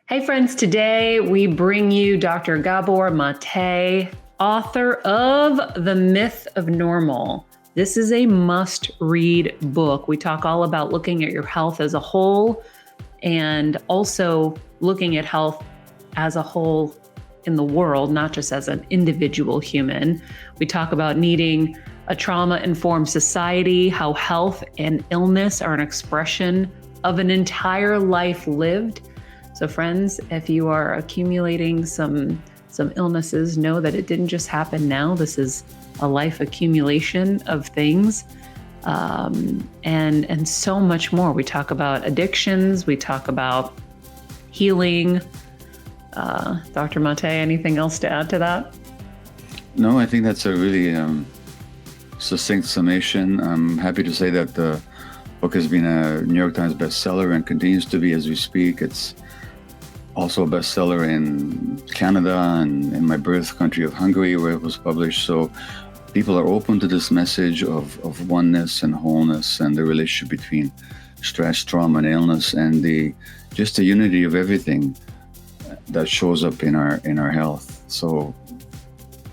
Hey friends, today we bring you Dr. Gabor Maté, author of The Myth of Normal. This is a must-read book. We talk all about looking at your health as a whole and also looking at health as a whole in the world, not just as an individual human. We talk about needing a trauma-informed society, how health and illness are an expression of an entire life lived. So friends, if you are accumulating some illnesses, know that it didn't just happen now. This is a life accumulation of things, and so much more. We talk about addictions. We talk about healing. Dr. Maté, anything else to add to that? No, I think that's a really succinct summation. I'm happy to say that the book has been a New York Times bestseller and continues to be as we speak. It's also a bestseller in Canada and in my birth country of Hungary, where it was published. So people are open to this message of oneness and wholeness and the relationship between stress, trauma, and illness, and the unity of everything that shows up in our health. So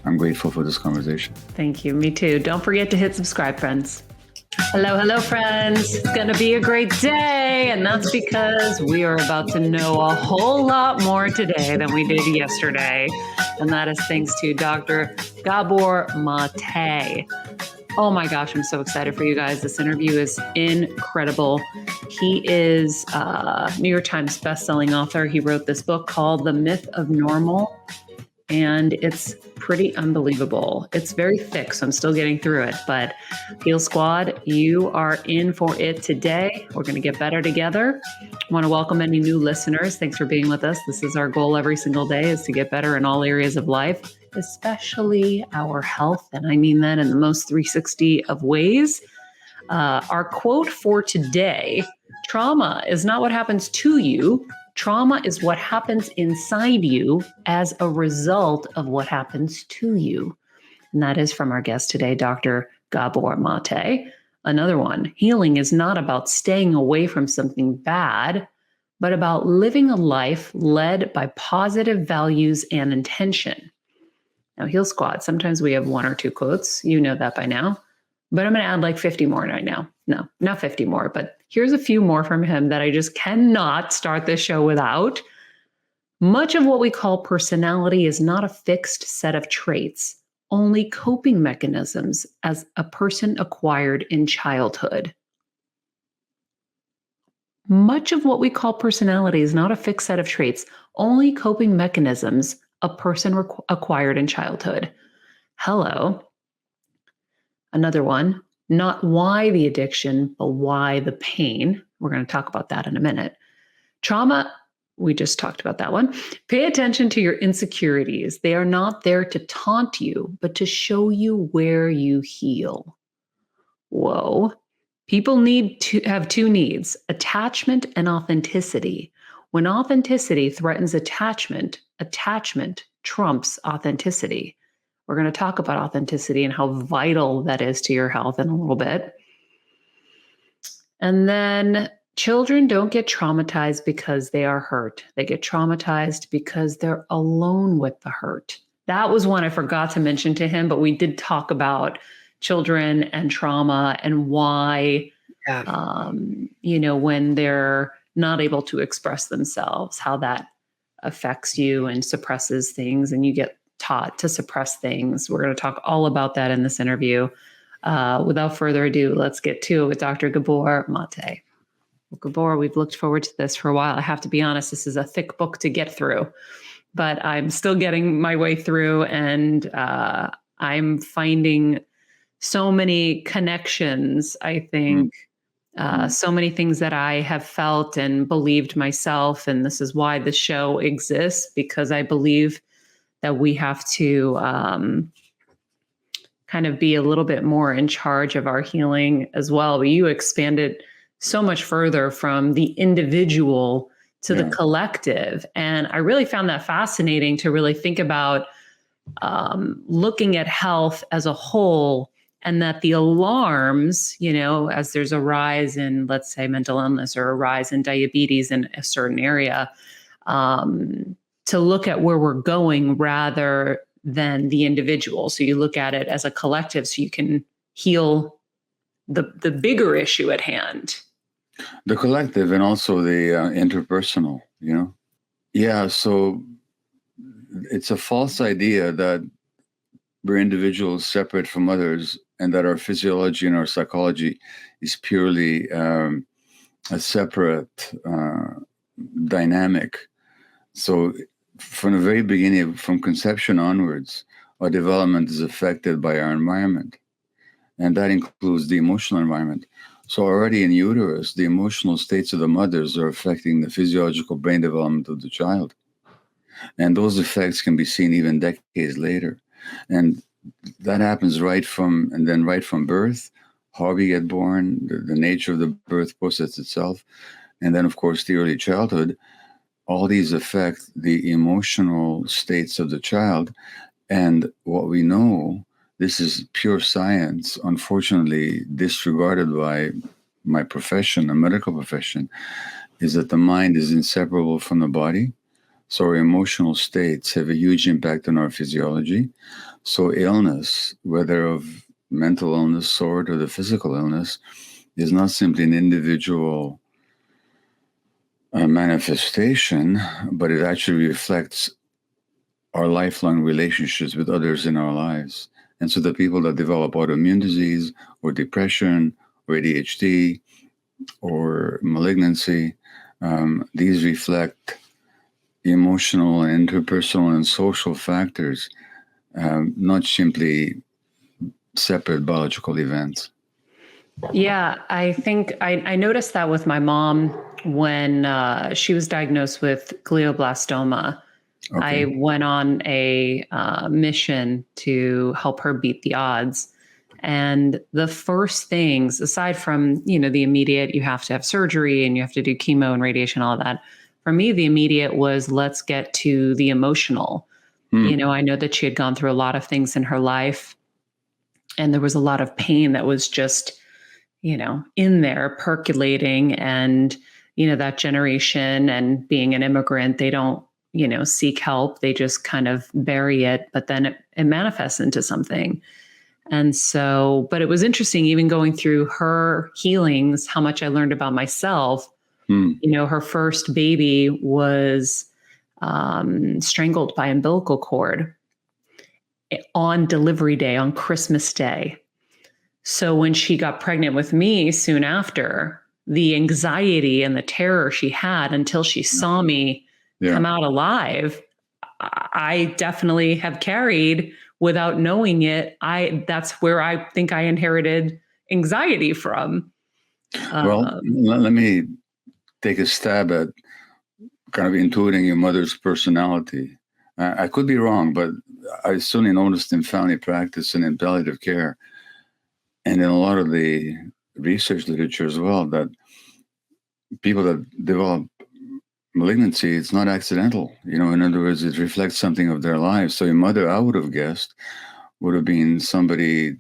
I'm grateful for this conversation. Thank you. Me too. Don't forget to hit subscribe, friends. Hello, friends. It's going to be a great day, and that's because we are about to know a whole lot more today than we did yesterday, and that is thanks to Dr. Gabor Maté. Oh my gosh, I'm so excited for you guys. This interview is incredible. He is a New York Times bestselling author. He wrote this book called The Myth of Normal, and it's pretty unbelievable. It's very thick, so I'm still getting through it. But Heal Squad, you are in for it today. We're going to get better together. I want to welcome any new listeners. Thanks for being with us. This is our goal every single day, is to get better in all areas of life, especially our health. And I mean that in the most 360 of ways. Our quote for today: trauma is not what happens to you. Trauma is what happens inside you as a result of what happens to you. And that is from our guest today, Dr. Gabor Maté. Another one: healing is not about staying away from something bad, but about living a life led by positive values and intention. Now, Heal Squad, sometimes we have one or two quotes. You know that by now. But I'm going to add like 50 more right now. No, not 50 more, but here's a few more from him that I just cannot start this show without. Much of what we call personality is not a fixed set of traits, only coping mechanisms as a person acquired in childhood. Much of what we call personality is not a fixed set of traits, only coping mechanisms a person acquired in childhood. Hello. Another one: not why the addiction, but why the pain. We're going to talk about that in a minute. Trauma, we just talked about that one. Pay attention to your insecurities. They are not there to taunt you, but to show you where you heal. Whoa. People need to have two needs: attachment and authenticity. When authenticity threatens attachment, attachment trumps authenticity. We're going to talk about authenticity and how vital that is to your health in a little bit. And then children don't get traumatized because they are hurt. They get traumatized because they're alone with the hurt. That was one I forgot to mention to him, but we did talk about children and trauma and why, when they're not able to express themselves, how that affects you and suppresses things, and you get taught to suppress things. We're going to talk all about that in this interview. Without further ado, let's get to it with Dr. Gabor Maté. Well, Gabor, we've looked forward to this for a while. I have to be honest, this is a thick book to get through, but I'm still getting my way through, and I'm finding so many connections, I think, so many things that I have felt and believed myself. And this is why the show exists, because I believe that we have to kind of be a little bit more in charge of our healing as well. But you expanded so much further from the individual to the collective. And I really found that fascinating to really think about looking at health as a whole, and that the alarms, as there's a rise in, let's say, mental illness or a rise in diabetes in a certain area, to look at where we're going rather than the individual. So you look at it as a collective so you can heal the bigger issue at hand. The collective and also the interpersonal, Yeah, so it's a false idea that we're individuals separate from others and that our physiology and our psychology is purely a separate dynamic. So from the very beginning, from conception onwards, our development is affected by our environment. And that includes the emotional environment. So already in uterus, the emotional states of the mothers are affecting the physiological brain development of the child. And those effects can be seen even decades later. And that happens right from birth, how we get born, the nature of the birth process itself. And then, of course, the early childhood. All these affect the emotional states of the child. And what we know, this is pure science, unfortunately disregarded by my profession, the medical profession, is that the mind is inseparable from the body. So our emotional states have a huge impact on our physiology. So illness, whether of mental illness sort or the physical illness, is not simply an individual manifestation, but it actually reflects our lifelong relationships with others in our lives. And so the people that develop autoimmune disease or depression or ADHD or malignancy, these reflect emotional and interpersonal and social factors, not simply separate biological events. Yeah, I think I noticed that with my mom when she was diagnosed with glioblastoma. Okay. I went on a mission to help her beat the odds. And the first things, aside from, the immediate, you have to have surgery and you have to do chemo and radiation, all of that. For me, the immediate was let's get to the emotional. I know that she had gone through a lot of things in her life. And there was a lot of pain that was just, in there percolating. And, that generation and being an immigrant, they don't, seek help. They just kind of bury it, but then it manifests into something. And so, but it was interesting, even going through her healings, how much I learned about myself. Her first baby was strangled by umbilical cord on delivery day, on Christmas Day. So when she got pregnant with me soon after, the anxiety and the terror she had until she saw me come out alive, I definitely have carried without knowing it. That's where I think I inherited anxiety from. Well, let me take a stab at kind of intuiting your mother's personality. I could be wrong, but I certainly noticed in family practice and in palliative care, and in a lot of the research literature as well, that people that develop malignancy, it's not accidental. In other words, it reflects something of their lives. So your mother, I would have guessed, would have been somebody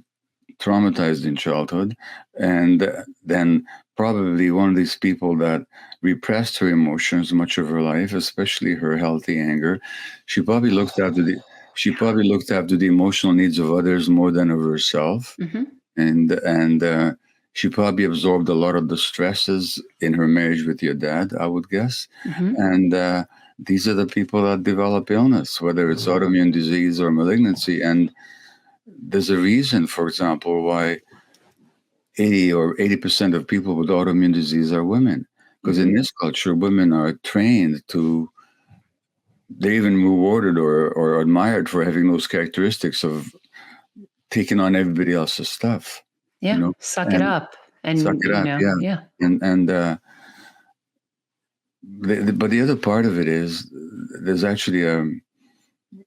traumatized in childhood, and then probably one of these people that repressed her emotions much of her life, especially her healthy anger. She probably looked after the emotional needs of others more than of herself, and she probably absorbed a lot of the stresses in her marriage with your dad, I would guess. And these are the people that develop illness, whether it's autoimmune disease or malignancy. And there's a reason, for example, why 80% of people with autoimmune disease are women. Because in this culture, women are trained they're even rewarded or admired for having those characteristics of taking on everybody else's stuff. Yeah, suck it up. And, suck it up, yeah. But the other part of it is, there's actually a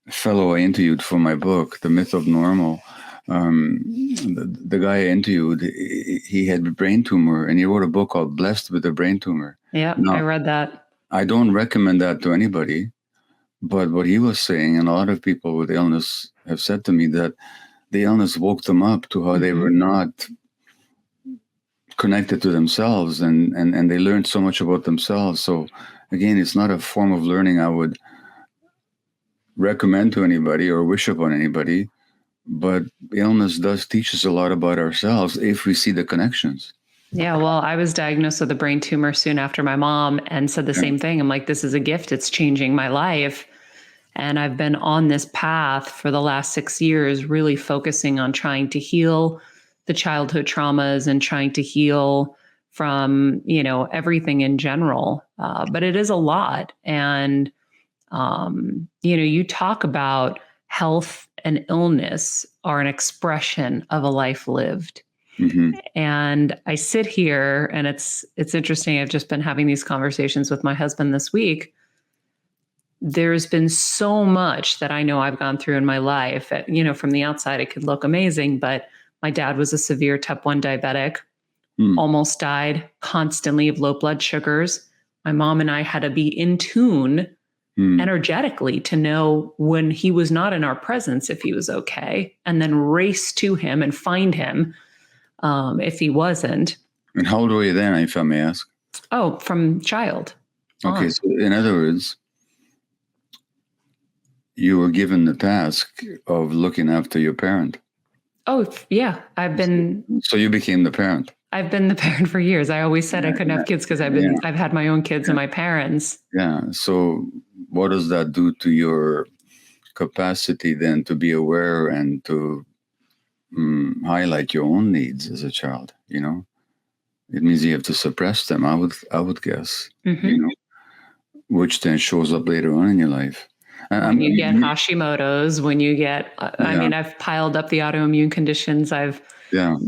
fellow I interviewed for my book, The Myth of Normal. The guy I interviewed, he had a brain tumor, and he wrote a book called Blessed with a Brain Tumor. Yeah, I read that. I don't recommend that to anybody, but what he was saying, and a lot of people with illness have said to me, that the illness woke them up to how they were not connected to themselves, and they learned so much about themselves. So again, it's not a form of learning I would recommend to anybody or wish upon anybody. But illness does teach us a lot about ourselves if we see the connections. Yeah, well, I was diagnosed with a brain tumor soon after my mom and said the Yeah. same thing. I'm like, this is a gift. It's changing my life. And I've been on this path for the last 6 years, really focusing on trying to heal the childhood traumas and trying to heal from, everything in general. But it is a lot. And, you talk about health and illness are an expression of a life lived. Mm-hmm. And I sit here and it's interesting. I've just been having these conversations with my husband this week. There's been so much that I know I've gone through in my life. From the outside, it could look amazing, but my dad was a severe type 1 diabetic, almost died constantly of low blood sugars. My mom and I had to be in tune energetically to know when he was not in our presence, if he was okay, and then race to him and find him if he wasn't. And how old were you then, if I may ask? Oh, from child. Okay, so in other words, you were given the task of looking after your parent. Oh, yeah. So you became the parent. I've been the parent for years. I always said I couldn't have kids because I've had my own kids and my parents. Yeah. So what does that do to your capacity then to be aware and to highlight your own needs as a child? It means you have to suppress them. I would guess. Which then shows up later on in your life. When you get Hashimoto's, when you get, I've piled up the autoimmune conditions. I've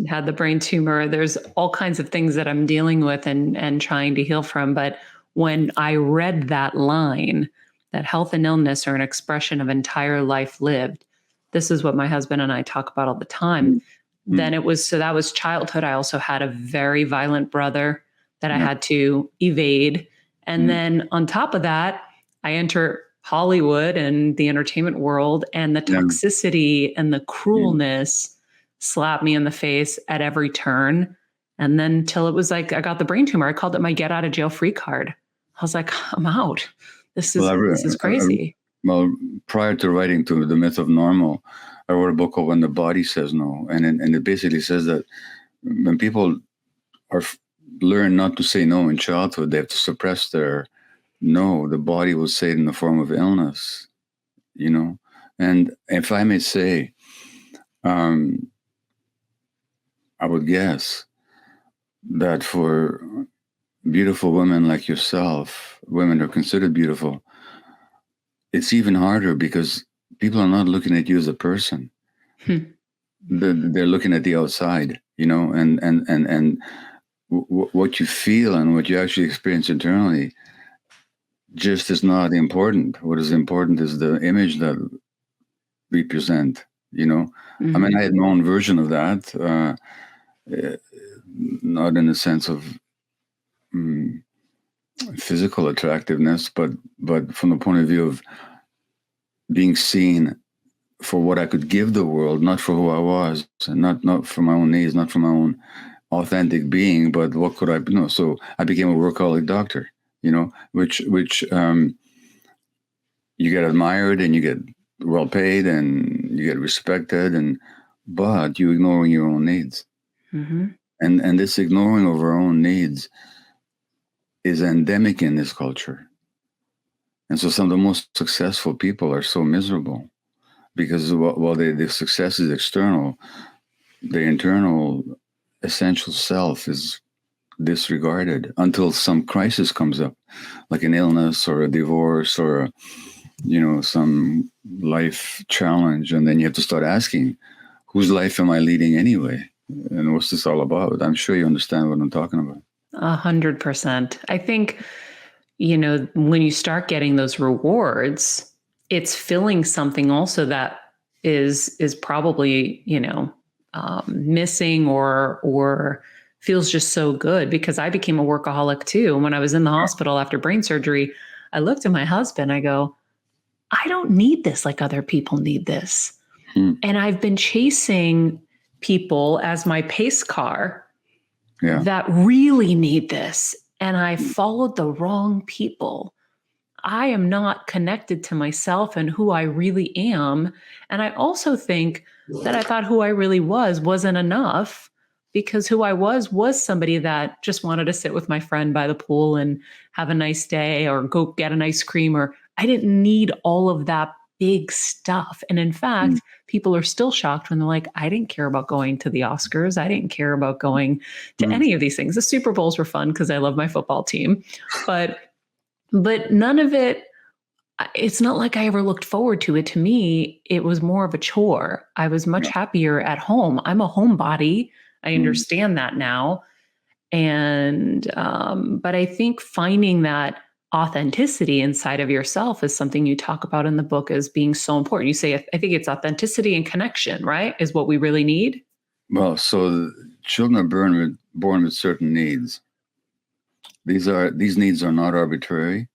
had the brain tumor. There's all kinds of things that I'm dealing with and trying to heal from. But when I read that line, that health and illness are an expression of entire life lived, this is what my husband and I talk about all the time. Then that was childhood. I also had a very violent brother that I had to evade. And then on top of that, I enter Hollywood and the entertainment world, and the toxicity and the cruelness slapped me in the face at every turn. And then till it was like, I got the brain tumor. I called it my get out of jail free card. I was like, I'm out. This is crazy. Prior to writing to The Myth of Normal, I wrote a book called When the Body Says No. And it basically says that when people learn not to say no in childhood, they have to suppress their no. The body will say it in the form of illness, And if I may say, I would guess that for beautiful women like yourself, women who are considered beautiful, it's even harder because people are not looking at you as a person. They're looking at the outside, and what you feel and what you actually experience internally just is not important. What is important is the image that we present, I mean, I had my own version of that, not in the sense of physical attractiveness, but from the point of view of being seen for what I could give the world, not for who I was, and not for my own needs, not for my own authentic being, but what could I know? So I became a workaholic doctor, which you get admired and you get well paid and you get respected, but you ignoring your own needs. And this ignoring of our own needs is endemic in this culture. And so some of the most successful people are so miserable because while the success is external, the internal essential self is disregarded until some crisis comes up, like an illness or a divorce or some life challenge, and then you have to start asking, whose life am I leading anyway, and what's this all about? I'm sure you understand what I'm talking about. 100%. I think when you start getting those rewards, it's filling something also that is probably missing or feels just so good, because I became a workaholic too. When I was in the hospital after brain surgery, I looked at my husband, I go, I don't need this like other people need this. And I've been chasing people as my pace car that really need this. and I followed the wrong people. I am not connected to myself and who I really am. And I also think that I thought who I really wasn't enough, because who I was somebody that just wanted to sit with my friend by the pool and have a nice day or go get an ice cream, or I didn't need all of that big stuff. And in fact, people are still shocked when they're like, I didn't care about going to the Oscars. I didn't care about going to any of these things. The Super Bowls were fun because I love my football team, but none of it, it's not like I ever looked forward to it. To me, it was more of a chore. I was much happier at home. I'm a homebody. I understand that now. And, but I think finding that authenticity inside of yourself is something you talk about in the book as being so important. You say, I think it's authenticity and connection, right? Is what we really need. Well, so children are born with certain needs. These needs are not arbitrary,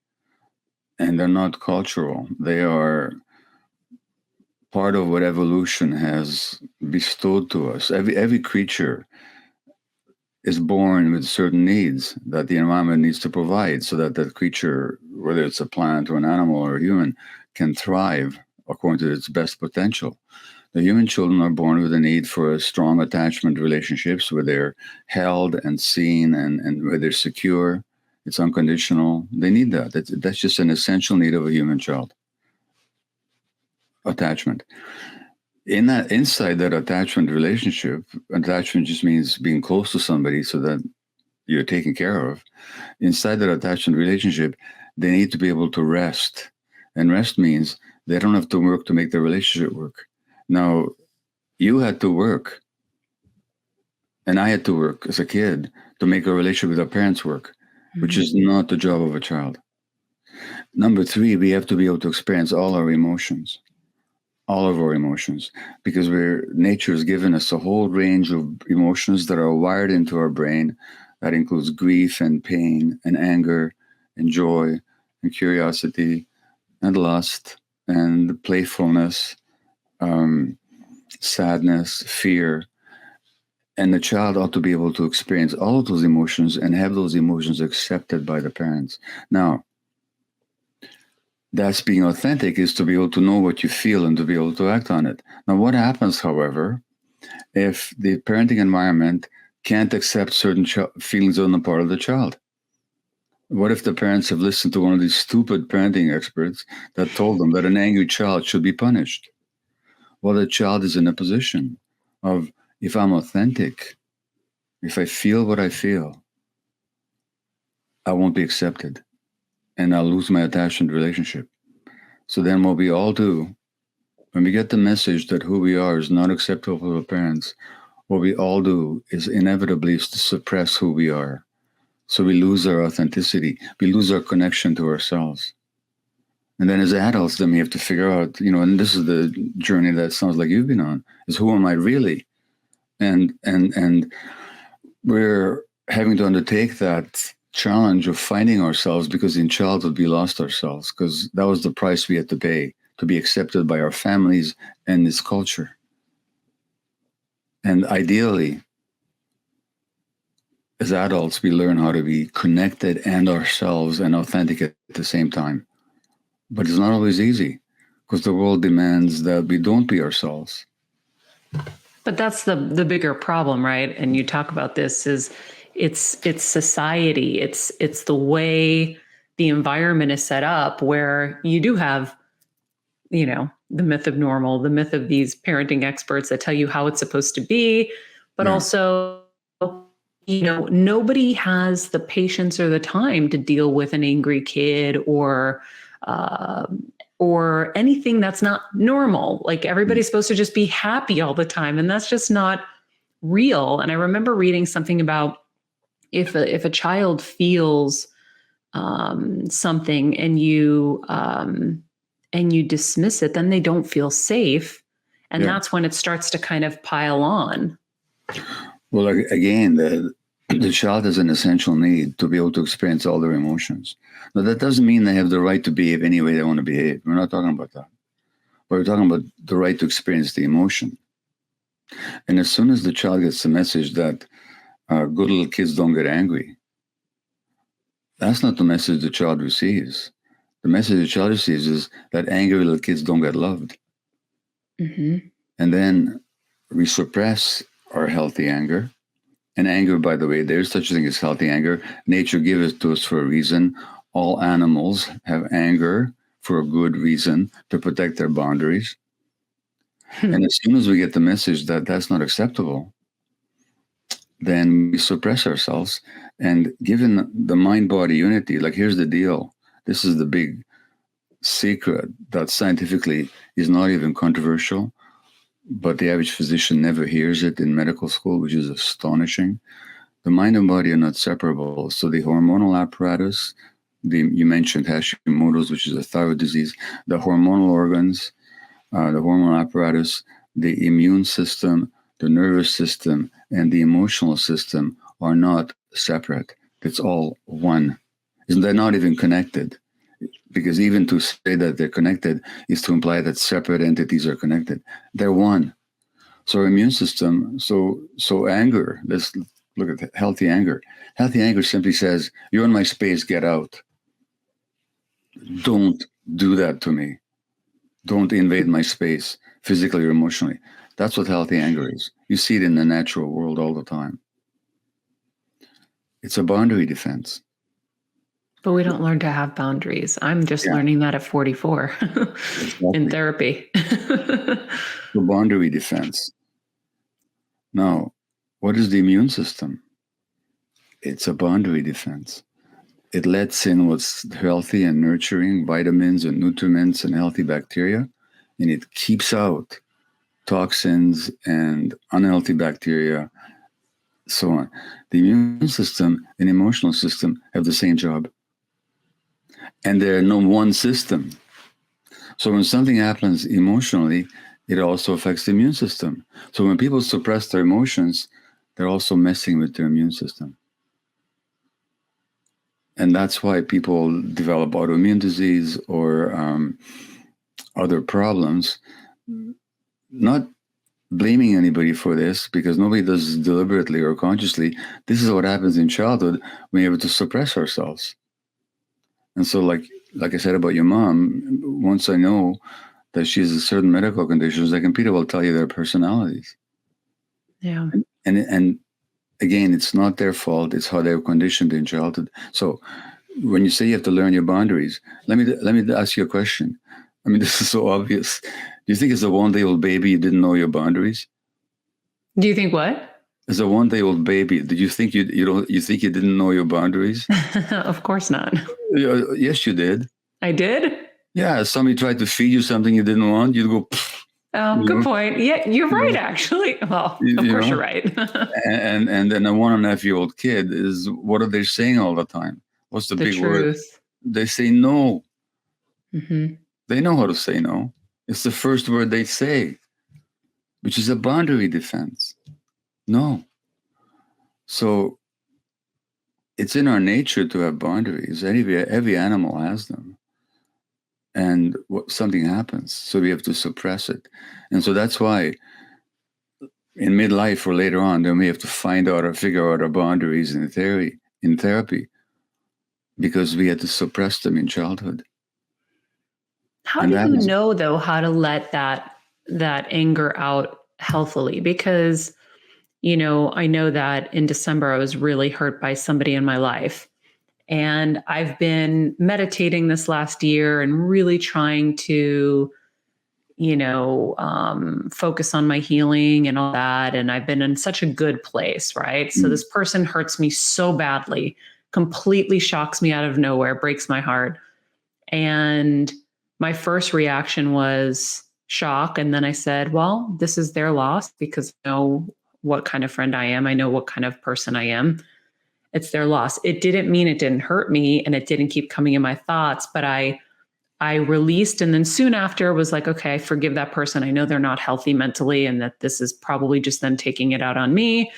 and they're not cultural. They are part of what evolution has bestowed to us. Every creature is born with certain needs that the environment needs to provide, so that that creature, whether it's a plant or an animal or a human, can thrive according to its best potential. The human children are born with a need for strong attachment relationships where they're held and seen and where they're secure. It's unconditional. They need that. That's just an essential need of a human child. Attachment. Inside that attachment relationship, attachment just means being close to somebody so that you're taken care of. Inside that attachment relationship, they need to be able to rest. And rest means they don't have to work to make the relationship work. Now, you had to work, and I had to work as a kid to make a relationship with our parents work, which is not the job of a child. Number 3, we have to be able to experience all our emotions, all of our emotions, because nature has given us a whole range of emotions that are wired into our brain. That includes grief and pain and anger and joy and curiosity and lust and playfulness, sadness, fear. And the child ought to be able to experience all of those emotions and have those emotions accepted by the parents. Now, that's being authentic, is to be able to know what you feel and to be able to act on it. Now, what happens, however, if the parenting environment can't accept certain feelings on the part of the child? What if the parents have listened to one of these stupid parenting experts that told them that an angry child should be punished? Well, the child is in a position of, if I'm authentic, if I feel what I feel, I won't be accepted, and I'll lose my attachment relationship. So then what we all do, when we get the message that who we are is not acceptable to our parents, what we all do is inevitably to suppress who we are. So we lose our authenticity. We lose our connection to ourselves. And then as adults, then we have to figure out, and this is the journey that sounds like you've been on, is who am I really? And we're having to undertake that challenge of finding ourselves, because in childhood we lost ourselves, because that was the price we had to pay to be accepted by our families and this culture. And ideally, as adults, we learn how to be connected and ourselves and authentic at the same time. But it's not always easy, because the world demands that we don't be ourselves. But that's the bigger problem, right? And you talk about this, is it's society. It's the way the environment is set up, where you do have, the myth of normal, the myth of these parenting experts that tell you how it's supposed to be, but also, nobody has the patience or the time to deal with an angry kid or anything that's not normal. Like, everybody's supposed to just be happy all the time, and that's just not real. And I remember reading something about if a child feels something and you dismiss it, then they don't feel safe, and that's when it starts to kind of pile on. Well, again, the child has an essential need to be able to experience all their emotions. Now, that doesn't mean they have the right to behave any way they want to behave. We're not talking about that. But we're talking about the right to experience the emotion. And as soon as the child gets the message that good little kids don't get angry, That's not the message the child receives. The message the child receives is that angry little kids don't get loved. Mm-hmm. And then we suppress our healthy anger. And anger, by the way, there's such a thing as healthy anger. Nature gives it to us for a reason. All animals have anger for a good reason, to protect their boundaries. And as soon as we get the message that that's not acceptable, then we suppress ourselves. And given the mind body unity, like here's the deal, this is the big secret that scientifically is not even controversial, but the average physician never hears it in medical school, which is astonishing. The mind and body are not separable. So the hormonal apparatus, you mentioned Hashimoto's, which is a thyroid disease, the hormonal organs, the hormonal apparatus, the immune system, the nervous system, and the emotional system are not separate. It's all one. They're not even connected. Because even to say that they're connected is to imply that separate entities are connected. They're one. So our immune system, so anger, let's look at healthy anger. Healthy anger simply says, you're in my space, get out. Don't do that to me. Don't invade my space, physically or emotionally. That's what healthy anger is. You see it in the natural world all the time. It's a boundary defense. But we don't learn to have boundaries. I'm just learning that at 44 in therapy. The boundary defense. Now, what is the immune system? It's a boundary defense. It lets in what's healthy and nurturing, vitamins and nutriments and healthy bacteria, and it keeps out toxins and unhealthy bacteria, so on. The immune system and emotional system have the same job. And they're no one system. So when something happens emotionally, it also affects the immune system. So when people suppress their emotions, they're also messing with their immune system. And that's why people develop autoimmune disease or other problems. Not blaming anybody for this, because nobody does this deliberately or consciously. This is what happens in childhood when you're able to suppress ourselves. And so like I said about your mom, once I know that she has a certain medical conditions, I can Peter will tell you their personalities. Yeah. And again, it's not their fault. It's how they were conditioned in childhood. So when you say you have to learn your boundaries, let me ask you a question. I mean, this is so obvious. Do you think as a one-day-old baby you didn't know your boundaries? Do you think what? As a one-day-old baby, did you think you think you didn't know your boundaries? Of course not. Yes, you did. I did? Yeah, somebody tried to feed you something you didn't want, you'd go, pfft, Oh, good point. Yeah, you're right, actually. Well, of course you're right. and then a 1.5-year-old kid is, what are they saying all the time? What's the big word? They say no. Mm-hmm. They know how to say no. It's the first word they say, which is a boundary defense. No. So it's in our nature to have boundaries. Every animal has them. And something happens, so we have to suppress it. And so that's why in midlife or later on, then we have to find out or figure out our boundaries in therapy, because we had to suppress them in childhood. How do you know, though, how to let that anger out healthily? Because, I know that in December, I was really hurt by somebody in my life. And I've been meditating this last year and really trying to, focus on my healing and all that. And I've been in such a good place, right? So this person hurts me so badly, completely shocks me out of nowhere, breaks my heart. And my first reaction was shock. And then I said, well, this is their loss, because I know what kind of friend I am. I know what kind of person I am. It's their loss. It didn't mean it didn't hurt me, and it didn't keep coming in my thoughts, but I released. And then soon after was like, okay, I forgive that person. I know they're not healthy mentally, and that this is probably just them taking it out on me.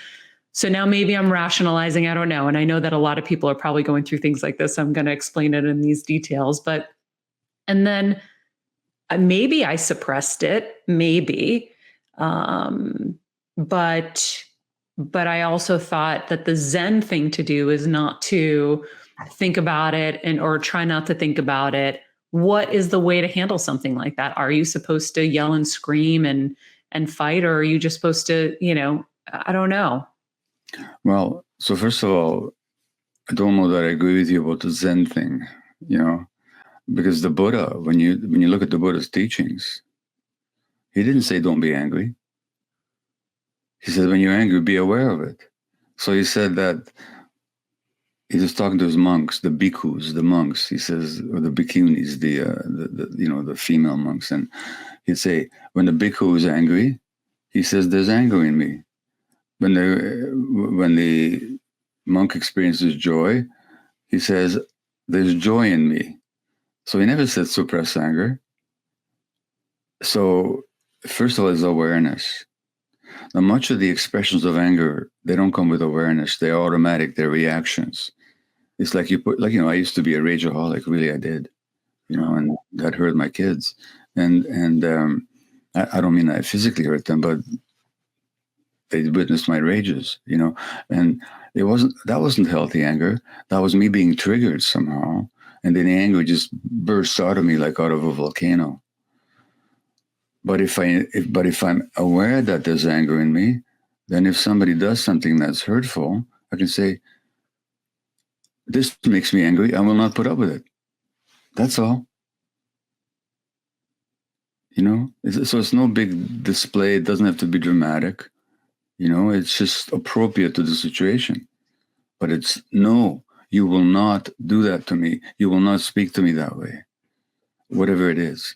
So now maybe I'm rationalizing, I don't know. And I know that a lot of people are probably going through things like this. I'm going to explain it in these details, and then maybe I suppressed it, maybe. But I also thought that the Zen thing to do is not to think about it or try not to think about it, what is the way to handle something like that? Are you supposed to yell and scream and fight, or are you just supposed to, I don't know. Well, so first of all, I don't know that I agree with you about the Zen thing, because the Buddha, when you look at the Buddha's teachings, he didn't say don't be angry. He said when you're angry, be aware of it. So he said that he was talking to his monks, the bhikkhus, the monks. He says, or the bhikkhunis, the female monks, and he'd say when the bhikkhu is angry, he says there's anger in me. When the monk experiences joy, he says there's joy in me. So he never said suppress anger. So first of all is awareness. Now, much of the expressions of anger, they don't come with awareness. They're automatic. They're reactions. It's like I used to be a rageaholic. Really, I did, and that hurt my kids. And I don't mean I physically hurt them, but they witnessed my rages, and that wasn't healthy anger. That was me being triggered somehow. And then the anger just bursts out of me like out of a volcano. But if I'm aware that there's anger in me, then if somebody does something that's hurtful, I can say, this makes me angry. I will not put up with it. That's all. So it's no big display. It doesn't have to be dramatic. It's just appropriate to the situation. But it's no, you will not do that to me. You will not speak to me that way, whatever it is.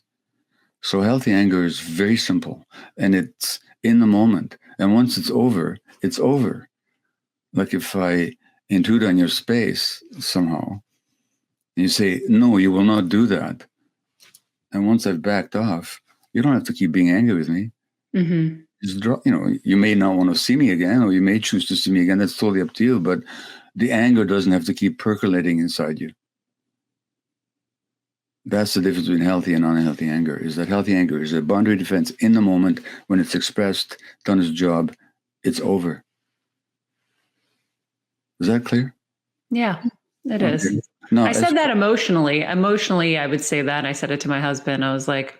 So healthy anger is very simple, and it's in the moment. And once it's over, it's over. Like if I intrude on your space somehow, and you say, no, you will not do that. And once I've backed off, you don't have to keep being angry with me. Mm-hmm. Just you may not want to see me again, or you may choose to see me again. That's totally up to you. But the anger doesn't have to keep percolating inside you. That's the difference between healthy and unhealthy anger, is that healthy anger is a boundary defense in the moment. When it's expressed, done its job, it's over. Is that clear? Yeah, it is. No, I said that emotionally. Emotionally, I would say that. And I said it to my husband. I was like,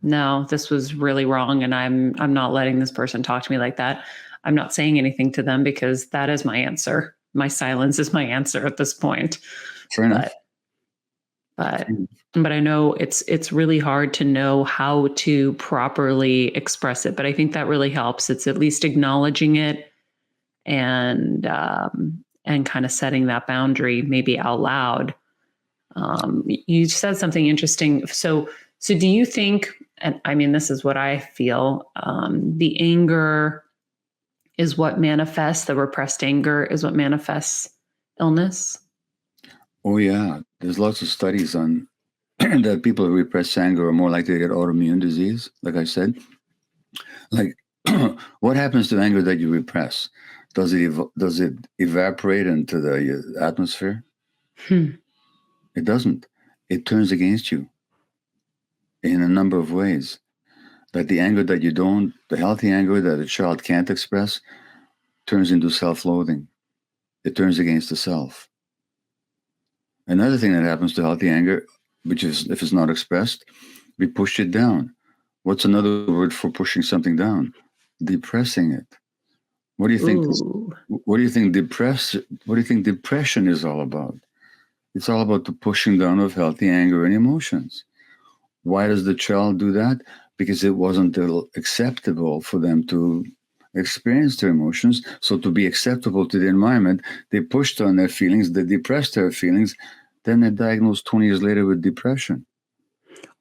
no, this was really wrong. And I'm not letting this person talk to me like that. I'm not saying anything to them because that is my answer. My silence is my answer at this point. Fair enough. But I know it's really hard to know how to properly express it. But I think that really helps. It's at least acknowledging it and kind of setting that boundary, maybe out loud. You said something interesting. So do you think? And I mean, this is what I feel. The anger is what manifests. The repressed anger is what manifests illness. Oh yeah, there's lots of studies on that people who repress anger are more likely to get autoimmune disease. Like I said, like what happens to anger that you repress? Does it evaporate into the atmosphere? It doesn't. It turns against you in a number of ways. That the anger that the healthy anger that a child can't express, turns into self-loathing. It turns against the self. Another thing that happens to healthy anger, which is if it's not expressed, we push it down. What's another word for pushing something down? Depressing it. What do you think? What do you think depression is all about? It's all about the pushing down of healthy anger and emotions. Why does the child do that? Because it wasn't acceptable for them to experience their emotions. So to be acceptable to the environment, they pushed on their feelings, they depressed their feelings, then they're diagnosed 20 years later with depression.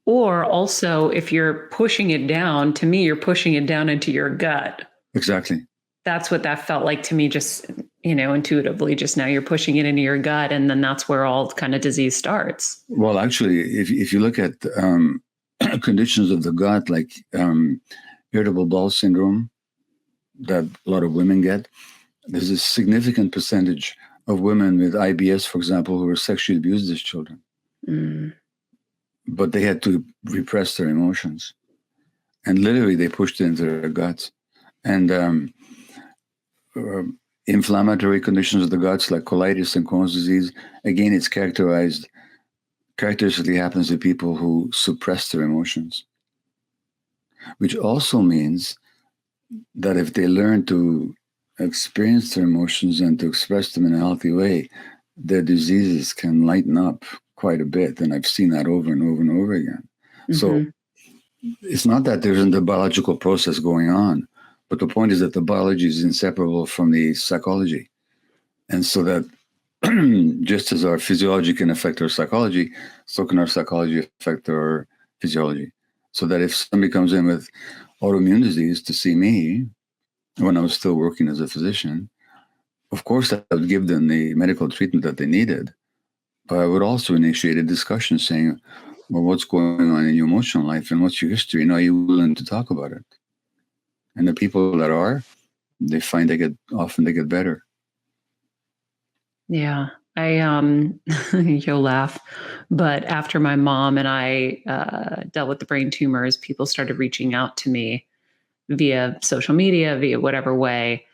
Or also, if you're pushing it down, to me, you're pushing it down into your gut. Exactly. That's what that felt like to me, just, intuitively just now. You're pushing it into your gut, and then that's where all kind of disease starts. Well, actually, if you look at conditions of the gut, like irritable bowel syndrome, that a lot of women get, there's a significant percentage of women with IBS, for example, who were sexually abused as children. But they had to repress their emotions. And literally, they pushed it into their guts. And inflammatory conditions of the guts like colitis and Crohn's disease. Again, it's characteristically happens to people who suppress their emotions, which also means that if they learn to experience their emotions and to express them in a healthy way, their diseases can lighten up quite a bit. And I've seen that over and over and over again. Mm-hmm. So it's not that there isn't a biological process going on, but the point is that the biology is inseparable from the psychology. And so that just as our physiology can affect our psychology, so can our psychology affect our physiology. So that if somebody comes in with autoimmune disease to see me when I was still working as a physician, of course I would give them the medical treatment that they needed, but I would also initiate a discussion saying, well, what's going on in your emotional life and what's your history? And are you willing to talk about it? And the people that are, they find often they get better. Yeah, you'll laugh, but after my mom and I dealt with the brain tumors, people started reaching out to me via social media, via whatever way,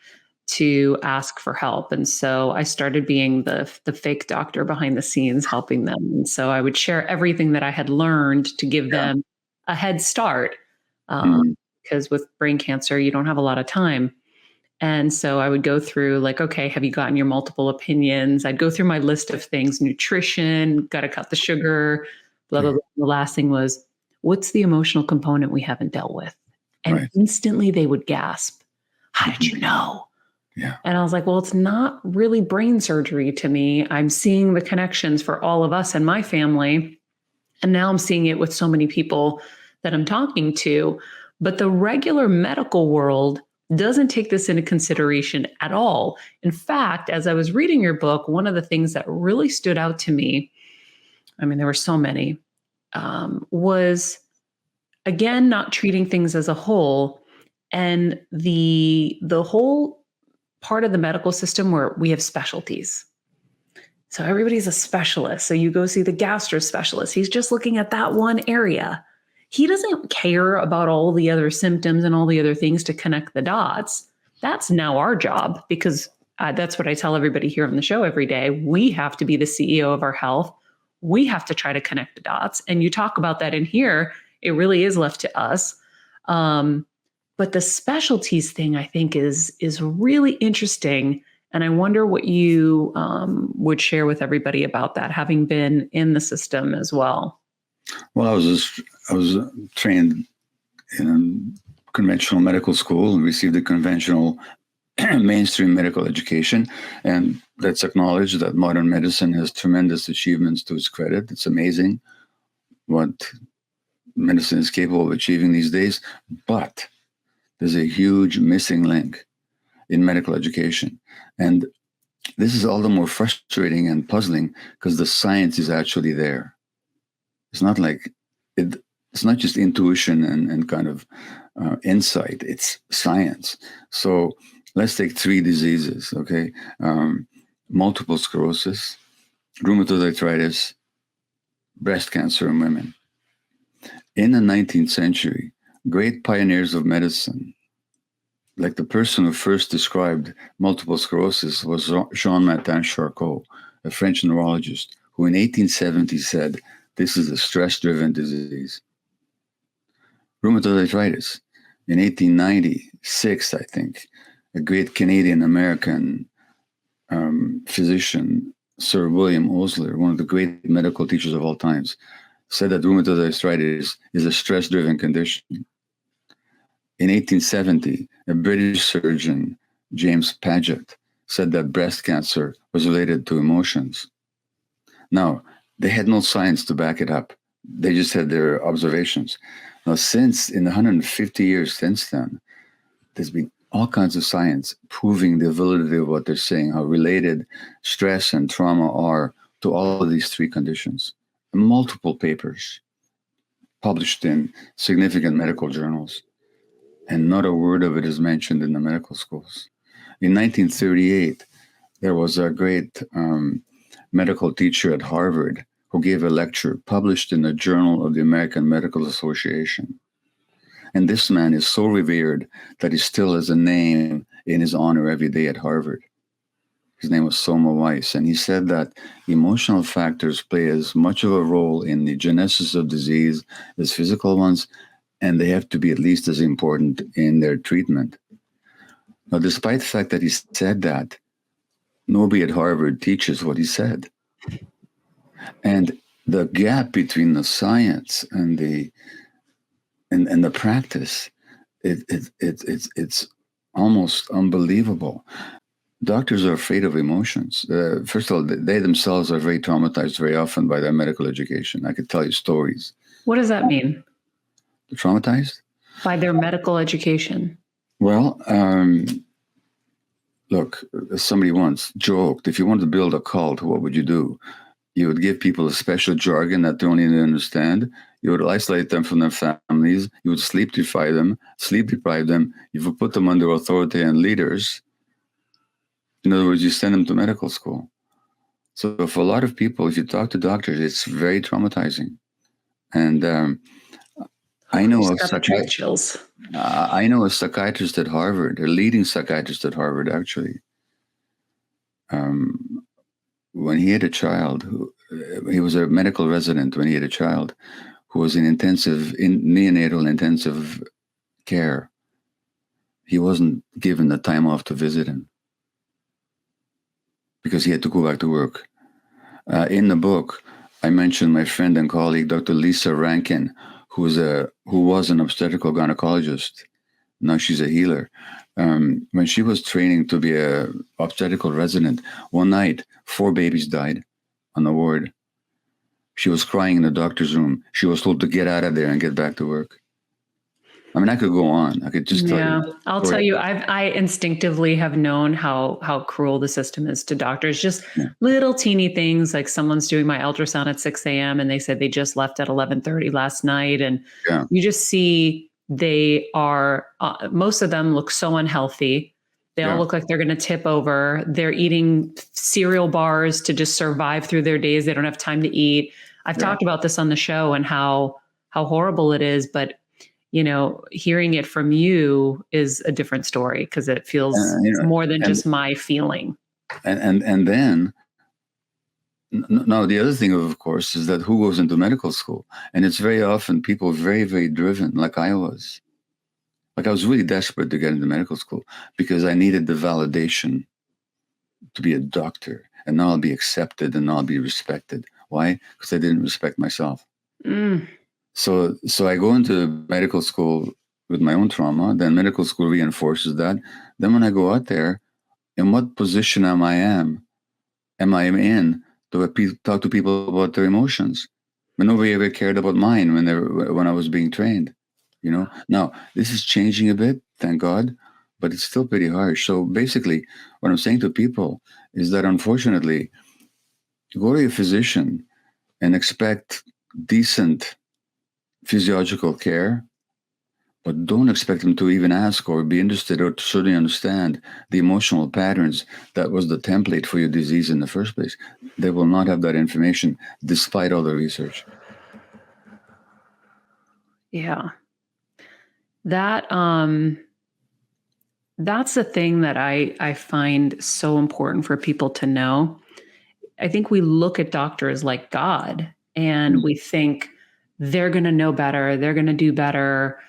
to ask for help. And so I started being the fake doctor behind the scenes, helping them. And so I would share everything that I had learned to give them a head start, because with brain cancer, you don't have a lot of time. And so I would go through like, okay, have you gotten your multiple opinions? I'd go through my list of things, nutrition, got to cut the sugar, blah, blah, blah. The last thing was, what's the emotional component we haven't dealt with? And instantly they would gasp, how did you know? Yeah. And I was like, well, it's not really brain surgery to me. I'm seeing the connections for all of us and my family. And now I'm seeing it with so many people that I'm talking to. But the regular medical world doesn't take this into consideration at all. In fact, as I was reading your book, one of the things that really stood out to me, I mean, there were so many, was again, not treating things as a whole, and the whole part of the medical system where we have specialties. So everybody's a specialist. So you go see the gastro specialist. He's just looking at that one area. He doesn't care about all the other symptoms and all the other things to connect the dots. That's now our job, because that's what I tell everybody here on the show every day. We have to be the CEO of our health. We have to try to connect the dots. And you talk about that in here. It really is left to us. But the specialties thing, I think, is really interesting. And I wonder what you would share with everybody about that, having been in the system as well. Well, I was trained in a conventional medical school and received a conventional mainstream medical education. And let's acknowledge that modern medicine has tremendous achievements to its credit. It's amazing what medicine is capable of achieving these days. But there's a huge missing link in medical education. And this is all the more frustrating and puzzling because the science is actually there. It's not like it's not just intuition and kind of insight. It's science. So let's take 3 diseases, okay? Multiple sclerosis, rheumatoid arthritis, breast cancer in women. In the 19th century, great pioneers of medicine, like the person who first described multiple sclerosis was Jean-Martin Charcot, a French neurologist, who in 1870 said, this is a stress-driven disease. Rheumatoid arthritis. In 1896, I think, a great Canadian-American physician, Sir William Osler, one of the great medical teachers of all times, said that rheumatoid arthritis is a stress-driven condition. In 1870, a British surgeon, James Paget, said that breast cancer was related to emotions. Now, they had no science to back it up. They just had their observations. Now, in the 150 years since then, there's been all kinds of science proving the validity of what they're saying, how related stress and trauma are to all of these 3 conditions. Multiple papers published in significant medical journals, and not a word of it is mentioned in the medical schools. In 1938, there was a great medical teacher at Harvard who gave a lecture published in the Journal of the American Medical Association. And this man is so revered that he still has a name in his honor every day at Harvard. His name was Soma Weiss, and he said that emotional factors play as much of a role in the genesis of disease as physical ones, and they have to be at least as important in their treatment. Now, despite the fact that he said that, nobody at Harvard teaches what he said. And the gap between the science and the practice, it's almost unbelievable. Doctors are afraid of emotions. First of all, they themselves are very traumatized very often by their medical education. I could tell you stories. What does that mean? Traumatized? By their medical education? Well, look, somebody once joked, if you wanted to build a cult, what would you do? You would give people a special jargon that they only understand. You would isolate them from their families. You would sleep deprive them. You would put them under authority and leaders. In other words, you send them to medical school. So for a lot of people, if you talk to doctors, it's very traumatizing. And I know a psychiatrist at Harvard, a leading psychiatrist at Harvard, actually. When he had a child, he was a medical resident when he had a child who was in neonatal intensive care. He wasn't given the time off to visit him because he had to go back to work. In the book, I mentioned my friend and colleague, Dr. Lisa Rankin, who was an obstetrical gynecologist. Now she's a healer. When she was training to be a obstetrical resident, one night, 4 babies died on the ward. She was crying in the doctor's room. She was told to get out of there and get back to work. I mean, I could go on. I could just tell you. I'll tell you, I instinctively have known how cruel the system is to doctors. Just little teeny things, like someone's doing my ultrasound at 6 a.m. and they said they just left at 11:30 last night. And you just see they are, most of them look so unhealthy. They all look like they're going to tip over. They're eating cereal bars to just survive through their days. They don't have time to eat. I've talked about this on the show and how horrible it is, but hearing it from you is a different story because it feels more than just my feeling. And then, now the other thing, of course, is that who goes into medical school? And it's very often people very, very driven, like I was. Like I was really desperate to get into medical school because I needed the validation to be a doctor. And now I'll be accepted and now I'll be respected. Why? Because I didn't respect myself. So I go into medical school with my own trauma, then medical school reinforces that. Then when I go out there, in what position am I in to talk to people about their emotions? But nobody ever cared about mine when I was being trained, Now, this is changing a bit, thank God, but it's still pretty harsh. So basically, what I'm saying to people is that unfortunately, go to a physician and expect decent physiological care, but don't expect them to even ask or be interested or to certainly understand the emotional patterns that was the template for your disease in the first place. They will not have that information despite all the research. Yeah. That's the thing that I find so important for people to know. I think we look at doctors like God and we think they're going to know better. They're going to do better.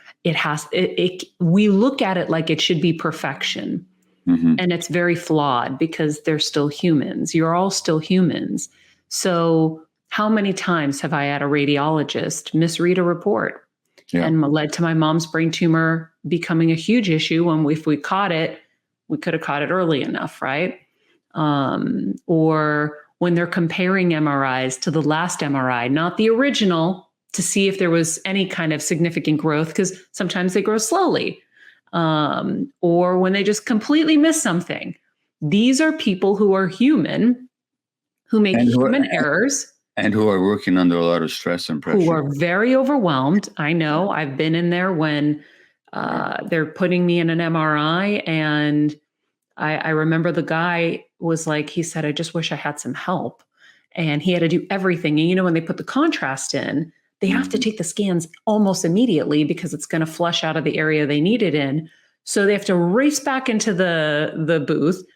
We look at it like it should be perfection. And it's very flawed because they're still humans. You're all still humans. So how many times have I had a radiologist misread a report and led to my mom's brain tumor becoming a huge issue when if we caught it, we could have caught it early enough, right? Or when they're comparing MRIs to the last MRI, not the original, to see if there was any kind of significant growth, because sometimes they grow slowly, or when they just completely miss something. These are people who are human, who make human errors. And who are working under a lot of stress and pressure. Who are very overwhelmed. I know, I've been in there when they're putting me in an MRI, and I remember the guy was like, he said, I just wish I had some help. And he had to do everything. And when they put the contrast in, they have to take the scans almost immediately because it's going to flush out of the area they need it in. So they have to race back into the booth,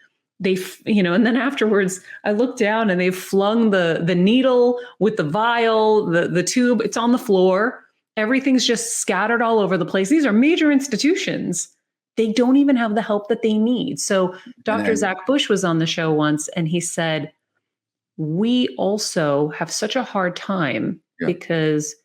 and then afterwards I look down and they've flung the needle with the vial, the tube, it's on the floor. Everything's just scattered all over the place. These are major institutions. They don't even have the help that they need. So Dr. Zach Bush was on the show once and he said, we also have such a hard time because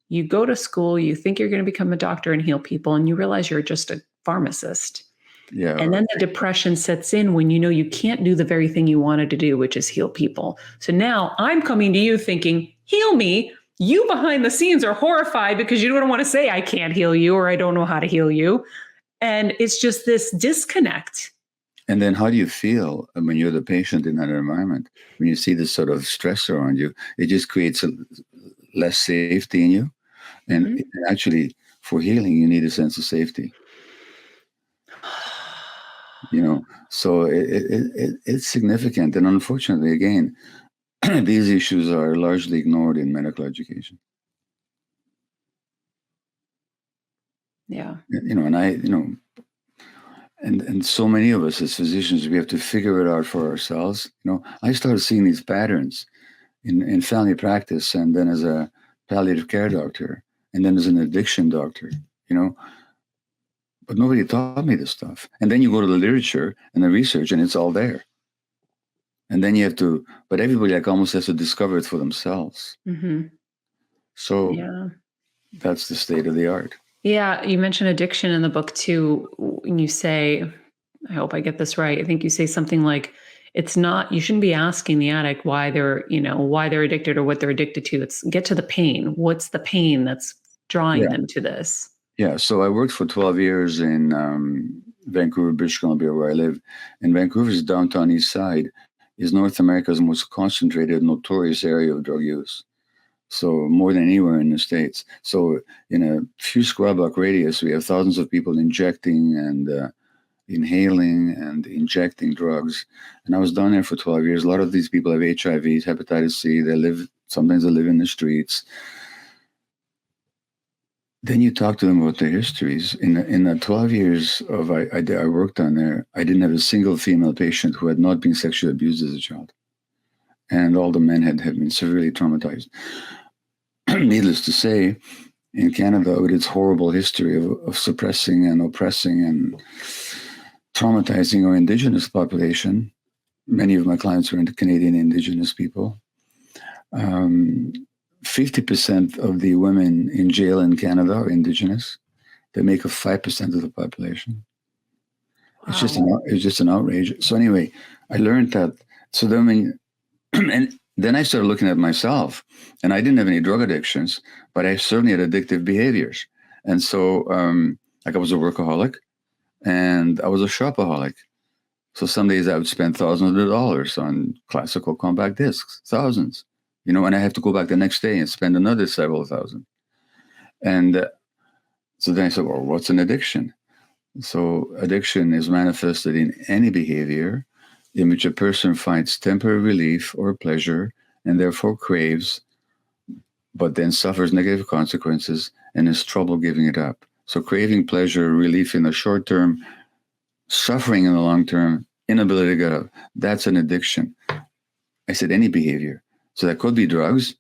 you go to school, you think you're going to become a doctor and heal people, and you realize you're just a pharmacist. Yeah. And then the depression sets in when you know you can't do the very thing you wanted to do, which is heal people. So now I'm coming to you thinking, heal me. You behind the scenes are horrified because you don't want to say I can't heal you or I don't know how to heal you. And it's just this disconnect. And then how do you feel when you're the patient in that environment? When you see this sort of stress around you, it just creates less safety in you. And actually, for healing, you need a sense of safety. So it's significant. And unfortunately, again, these issues are largely ignored in medical education. Yeah. And so many of us as physicians, we have to figure it out for ourselves. I started seeing these patterns in family practice, and then as a palliative care doctor, and then as an addiction doctor, but nobody taught me this stuff. And then you go to the literature and the research and it's all there. And then you have to, but everybody almost has to discover it for themselves. So that's the state of the art. Yeah. You mentioned addiction in the book too. And you say, I hope I get this right. I think you say something like, you shouldn't be asking the addict why they're addicted or what they're addicted to. It's get to the pain. What's the pain that's drawing them to this? Yeah. So I worked for 12 years in Vancouver, British Columbia, where I live. And Vancouver's downtown east side is North America's most concentrated, notorious area of drug use. So more than anywhere in the States. So in a few square block radius, we have thousands of people injecting and inhaling and injecting drugs. And I was down there for 12 years. A lot of these people have HIV, hepatitis C. Sometimes they live in the streets. Then you talk to them about their histories. In the 12 years I worked on there, I didn't have a single female patient who had not been sexually abused as a child. And all the men had been severely traumatized. Needless to say, in Canada, with its horrible history of suppressing and oppressing and traumatizing our Indigenous population, many of my clients were Canadian Indigenous people. 50% of the women in jail in Canada are Indigenous. They make up 5% of the population. Wow. It's just an outrage. So anyway, I learned that. So then and then I started looking at myself, and I didn't have any drug addictions, but I certainly had addictive behaviors. And so I was a workaholic and I was a shopaholic. So some days I would spend thousands of dollars on classical compact discs, thousands. And I have to go back the next day and spend another several thousand. And so then I said, well, what's an addiction? So addiction is manifested in any behavior in which a person finds temporary relief or pleasure and therefore craves, but then suffers negative consequences and has trouble giving it up. So craving pleasure, relief in the short term, suffering in the long term, inability to get up, that's an addiction. I said any behavior. So that could be drugs,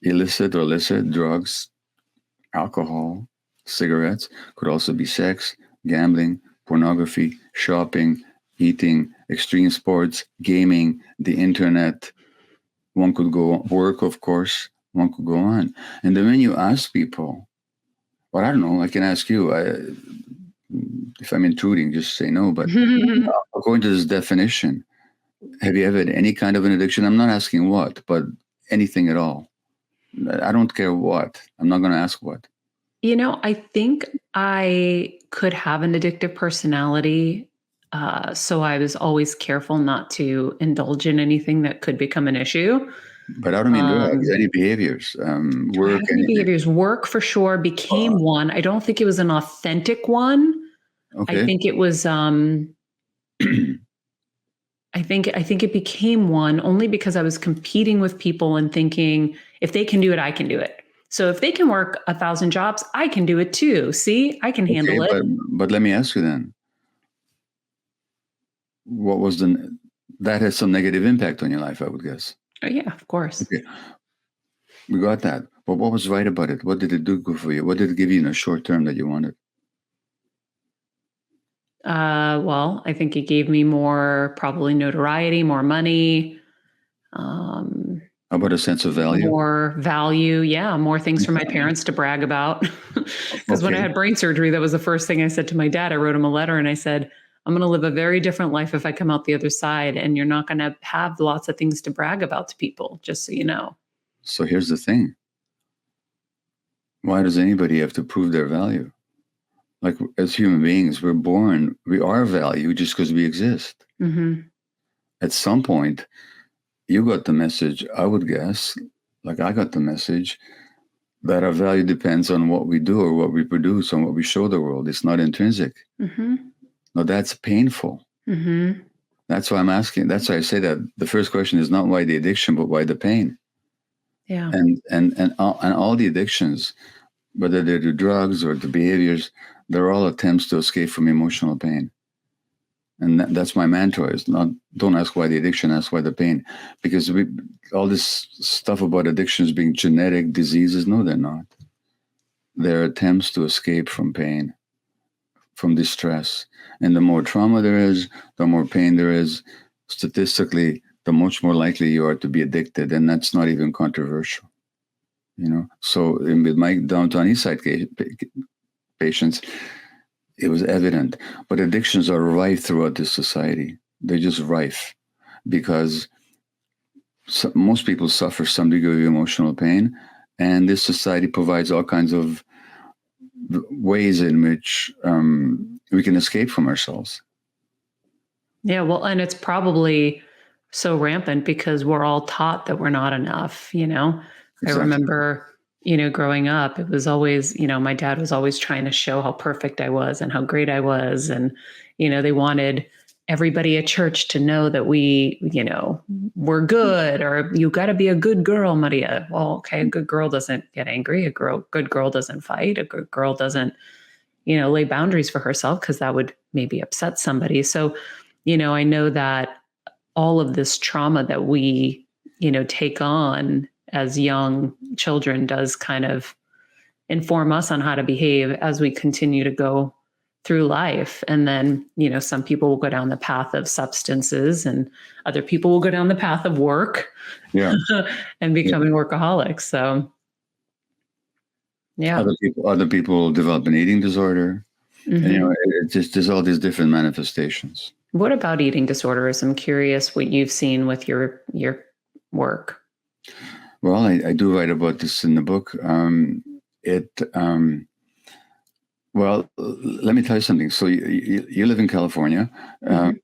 illicit or licit drugs, alcohol, cigarettes. Could also be sex, gambling, pornography, shopping, eating, extreme sports, gaming, the internet. One could go work, of course. One could go on. And then when you ask people, well, I don't know, I can ask you, if I'm intruding, just say no. But according to this definition, have you ever had any kind of an addiction? I'm not asking what, but anything at all. I don't care what. I'm not going to ask what. I think I could have an addictive personality. So I was always careful not to indulge in anything that could become an issue. But I don't mean drugs, any behaviors, work. Any behaviors, work for sure became one. I don't think it was an authentic one. Okay. I think it was, I think it became one only because I was competing with people and thinking, if they can do it, I can do it. So if they can work 1,000 jobs, I can do it too. See, I can handle it. But let me ask you then, what was that had some negative impact on your life, I would guess. Oh, yeah, of course. Okay, we got that. But what was right about it? What did it do good for you? What did it give you in the short term that you wanted? Well, I think it gave me more probably notoriety, more money, um, How about a sense of value? more value. Yeah, more things for my parents to brag about. Because when I Okay. had brain surgery, that was the first thing I said to my dad. I wrote him a letter and I said, I'm going to live a very different life if I come out the other side. And you're not going to have lots of things to brag about to people, just so you know. So here's the thing. Why does anybody have to prove their value? Like, as human beings, we're born, we are value just because we exist. Mm-hmm. At some point, you got the message, I would guess, like I got the message, that our value depends on what we do or what we produce, on what we show the world. It's not intrinsic. Mm-hmm. Now, that's painful. Mm-hmm. That's why I'm asking. That's why I say that the first question is not why the addiction, but why the pain. Yeah. And all the addictions, whether they're the drugs or the behaviors, they're all attempts to escape from emotional pain. And that's my mantra: is not, don't ask why the addiction, ask why the pain. Because all this stuff about addictions being genetic diseases, no, they're not. They're attempts to escape from pain, from distress. And the more trauma there is, the more pain there is. Statistically, the much more likely you are to be addicted. And that's not even controversial. So with my downtown east side patients, it was evident. But addictions are rife throughout this society. They're just rife because most people suffer some degree of emotional pain, and this society provides all kinds of ways in which we can escape from ourselves. Yeah, well, and it's probably so rampant because we're all taught that we're not enough, Exactly. I remember, growing up, it was always, my dad was always trying to show how perfect I was and how great I was. And, they wanted everybody at church to know that we, were good, or you got to be a good girl, Maria. Well, okay, a good girl doesn't get angry. Good girl doesn't fight. A good girl doesn't, lay boundaries for herself because that would maybe upset somebody. So, I know that all of this trauma that we, take on as young children does kind of inform us on how to behave as we continue to go through life. And then, some people will go down the path of substances and other people will go down the path of work, Yeah. and becoming workaholics. So, yeah. Other people develop an eating disorder. Mm-hmm. And, there's all these different manifestations. What about eating disorders? I'm curious what you've seen with your work. Well, I do write about this in the book. Well, let me tell you something. So you live in California. Mm-hmm.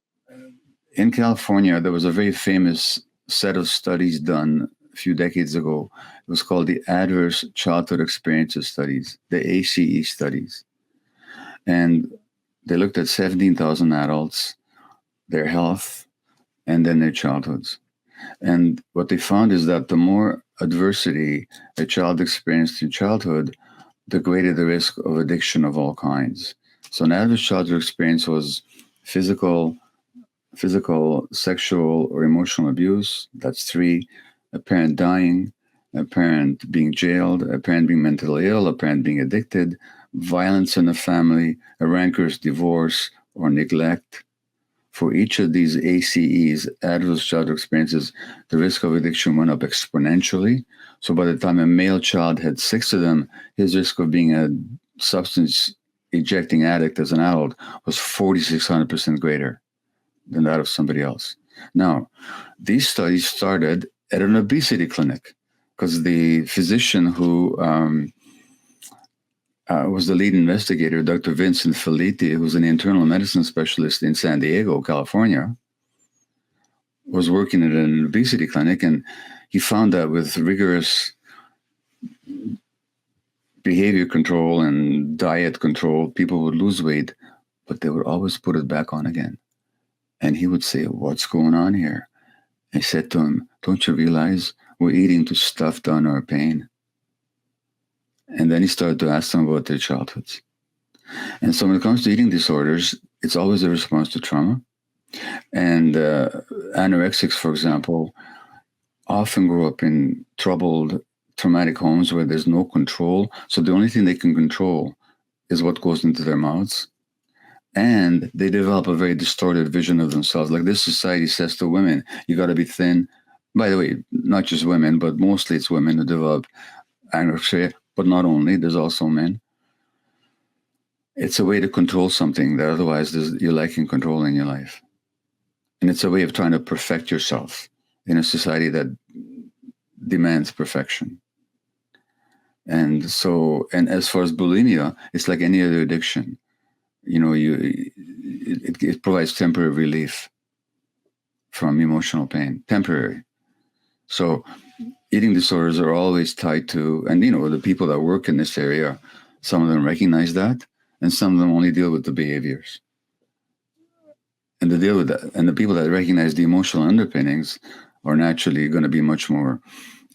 In California, there was a very famous set of studies done a few decades ago. It was called the Adverse Childhood Experiences Studies, the ACE studies. And they looked at 17,000 adults, their health, and then their childhoods. And what they found is that the more adversity a child experienced in childhood, the greater the risk of addiction of all kinds. So an adverse childhood experience was physical, sexual, or emotional abuse. That's 3. A parent dying, a parent being jailed, a parent being mentally ill, a parent being addicted, violence in the family, a rancorous divorce, or neglect. For each of these ACEs, adverse childhood experiences, the risk of addiction went up exponentially. So by the time a male child had 6 of them, his risk of being a substance ejecting addict as an adult was 4,600% greater than that of somebody else. Now, these studies started at an obesity clinic because the physician who was the lead investigator, Dr. Vincent Felitti, who's an internal medicine specialist in San Diego, California, was working at an obesity clinic, and he found that with rigorous behavior control and diet control, people would lose weight, but they would always put it back on again. And he would say, "What's going on here?" I said to him, "Don't you realize we're eating to stuff down our pain?" And then he started to ask them about their childhoods. And so when it comes to eating disorders, it's always a response to trauma. And anorexics, for example, often grow up in troubled, traumatic homes where there's no control. So the only thing they can control is what goes into their mouths. And they develop a very distorted vision of themselves. Like this society says to women, you got to be thin. By the way, not just women, but mostly it's women who develop anorexia, but not only, there's also men. It's a way to control something that otherwise you're lacking control in your life. And it's a way of trying to perfect yourself in a society that demands perfection. And so, and as far as bulimia, it's like any other addiction. It provides temporary relief from emotional pain, temporary. So eating disorders are always tied to, and the people that work in this area, some of them recognize that, and some of them only deal with the behaviors. And to deal with that, and the people that recognize the emotional underpinnings are naturally going to be much more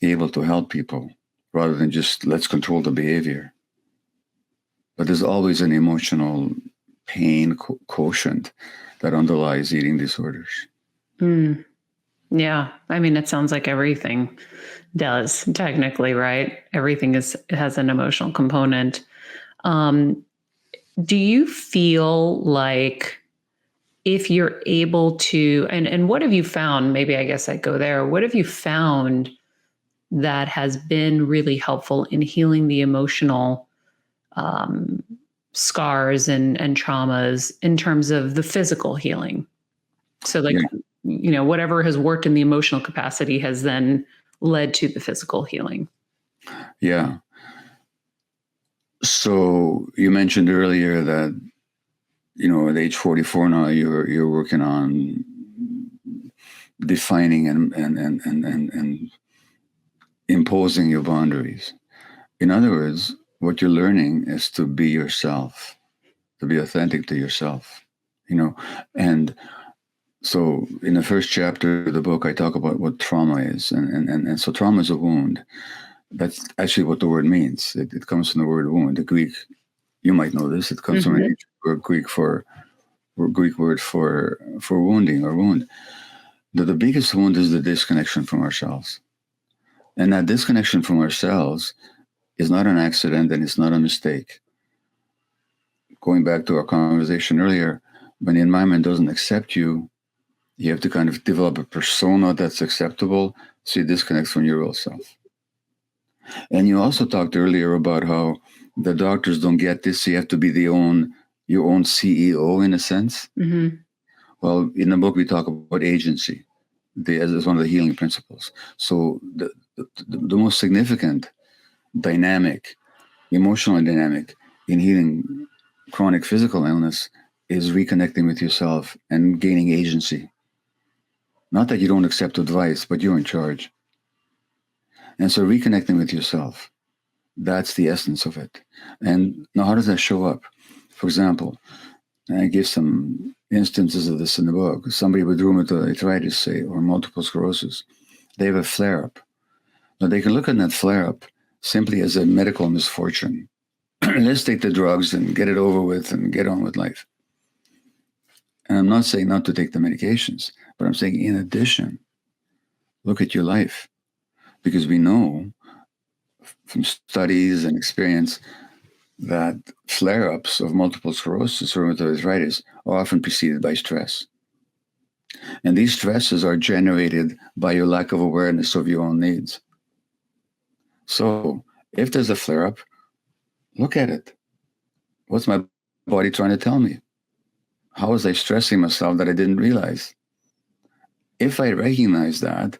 able to help people rather than just let's control the behavior. But there's always an emotional pain quotient that underlies eating disorders. Yeah. I mean, it sounds like everything does technically, right? Everything has an emotional component. Do you feel like if you're able to, and what have you found? Maybe I guess I go there. What have you found that has been really helpful in healing the emotional scars and traumas in terms of the physical healing? So like, whatever has worked in the emotional capacity has then led to the physical healing. Yeah. So you mentioned earlier that, at age 44 now, you're working on defining and imposing your boundaries. In other words, what you're learning is to be yourself, to be authentic to yourself, and so in the first chapter of the book, I talk about what trauma is. And so trauma is a wound. That's actually what the word means. It comes from the word wound. The Greek, you might know this, it comes from an Greek word for wounding or wound. The biggest wound is the disconnection from ourselves. And that disconnection from ourselves is not an accident and it's not a mistake. Going back to our conversation earlier, when the environment doesn't accept you, you have to kind of develop a persona that's acceptable, so you disconnect from your real self. And you also talked earlier about how the doctors don't get this, so you have to be your own CEO in a sense. Mm-hmm. Well, in the book, we talk about agency as one of the healing principles. So the most significant dynamic, emotional dynamic in healing chronic physical illness is reconnecting with yourself and gaining agency. Not that you don't accept advice, but you're in charge. And so reconnecting with yourself, that's the essence of it. And now how does that show up? For example, and I give some instances of this in the book. Somebody with rheumatoid arthritis, say, or multiple sclerosis, they have a flare-up. Now they can look at that flare-up simply as a medical misfortune. Let's take the drugs and get it over with and get on with life. And I'm not saying not to take the medications, but I'm saying in addition, look at your life. Because we know from studies and experience that flare-ups of multiple sclerosis or rheumatoid arthritis are often preceded by stress. And these stresses are generated by your lack of awareness of your own needs. So if there's a flare-up, look at it. What's my body trying to tell me? How was I stressing myself that I didn't realize? If I recognize that,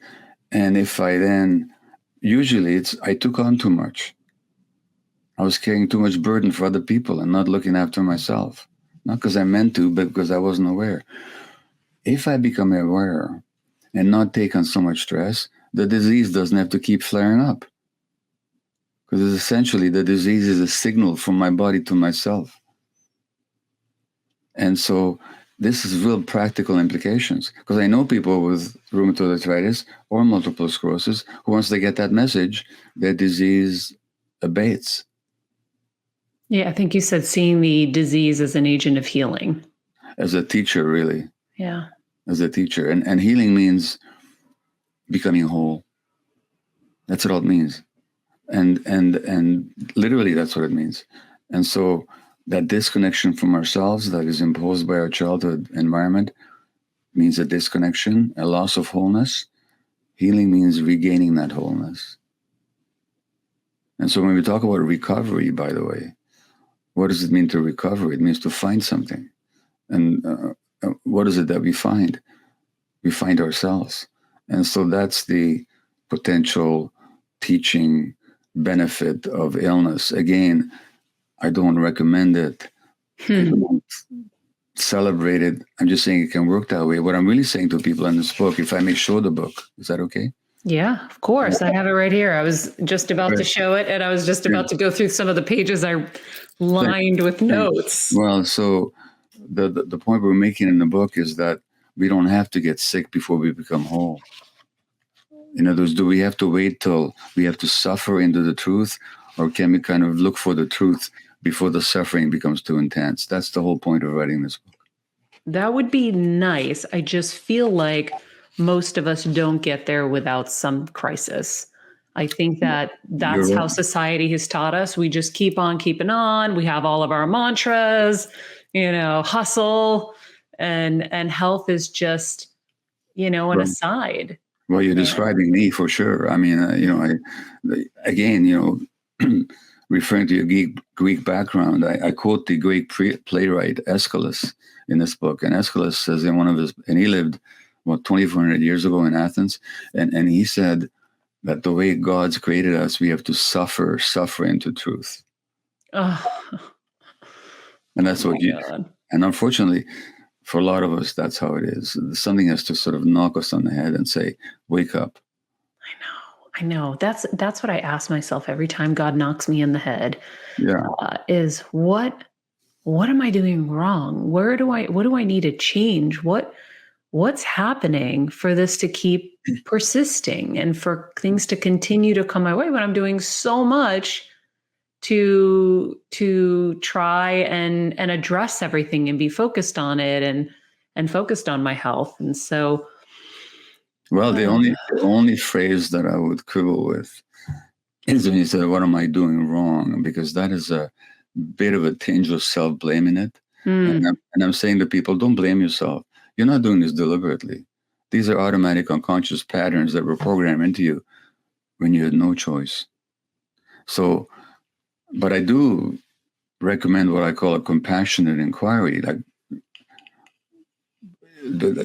and if I then, usually I took on too much. I was carrying too much burden for other people and not looking after myself. Not because I meant to, but because I wasn't aware. If I become aware and not take on so much stress, the disease doesn't have to keep flaring up. Because essentially the disease is a signal from my body to myself. And so this is real practical implications. Because I know people with rheumatoid arthritis or multiple sclerosis who, once they get that message, their disease abates. Yeah, I think you said seeing the disease as an agent of healing. As a teacher, really. Yeah. as a teacher. And healing means becoming whole. That's what it means. And literally that's what it means. And so that disconnection from ourselves that is imposed by our childhood environment means a disconnection, a loss of wholeness. Healing means regaining that wholeness. And so when we talk about recovery, by the way, what does it mean to recover? It means to find something. And what is it that we find? We find ourselves. And so that's the potential teaching benefit of illness. Again, I don't recommend it. I don't celebrate it. I'm just saying it can work that way. What I'm really saying to people in this book, if I may show the book, is that okay? Yeah, of course. I have it right here. I was just about to show it, and I was just about to go through some of the pages I lined with notes. Well, so the point we're making in the book is that we don't have to get sick before we become whole. In other words, do we have to wait till we have to suffer into the truth, or can we kind of look for the truth before the suffering becomes too intense? That's the whole point of writing this book. That would be nice. I just feel like most of us don't get there without some crisis. I think that's how society has taught us. We just keep on keeping on. We have all of our mantras, hustle, and health is just, an aside. Well, you're describing me for sure. I mean, referring to your Greek background, I quote the Greek playwright Aeschylus in this book. And Aeschylus says in one of his, and he lived, 2,400 years ago in Athens. And he said that the way God's created us, we have to suffer into truth. Oh. And that's what and unfortunately, for a lot of us, that's how it is. Something has to sort of knock us on the head and say, wake up. I know. That's what I ask myself every time God knocks me in the head. Yeah. Is what am I doing wrong? What do I need to change? What's happening for this to keep persisting and for things to continue to come my way when I'm doing so much to try and address everything and be focused on it and focused on my health. And so, well, the only phrase that I would quibble with is when you say, what am I doing wrong? Because that is a bit of a tinge of self-blame in it. And I'm saying to people, don't blame yourself. You're not doing this deliberately. These are automatic unconscious patterns that were programmed into you when you had no choice. So, but I do recommend what I call a compassionate inquiry. Like,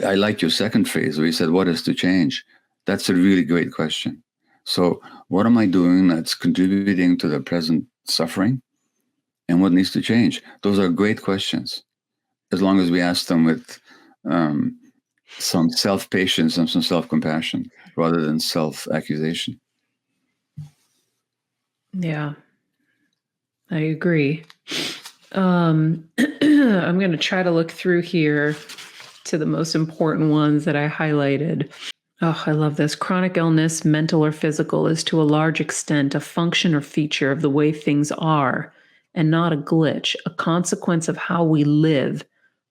I like your second phrase where you said, what is to change? That's a really great question. So what am I doing that's contributing to the present suffering? And what needs to change? Those are great questions, as long as we ask them with some self-patience and some self-compassion rather than self-accusation. Yeah, I agree. I'm going to try to look through here to the most important ones that I highlighted. Oh, I love this. Chronic illness, mental or physical, is to a large extent a function or feature of the way things are and not a glitch, a consequence of how we live,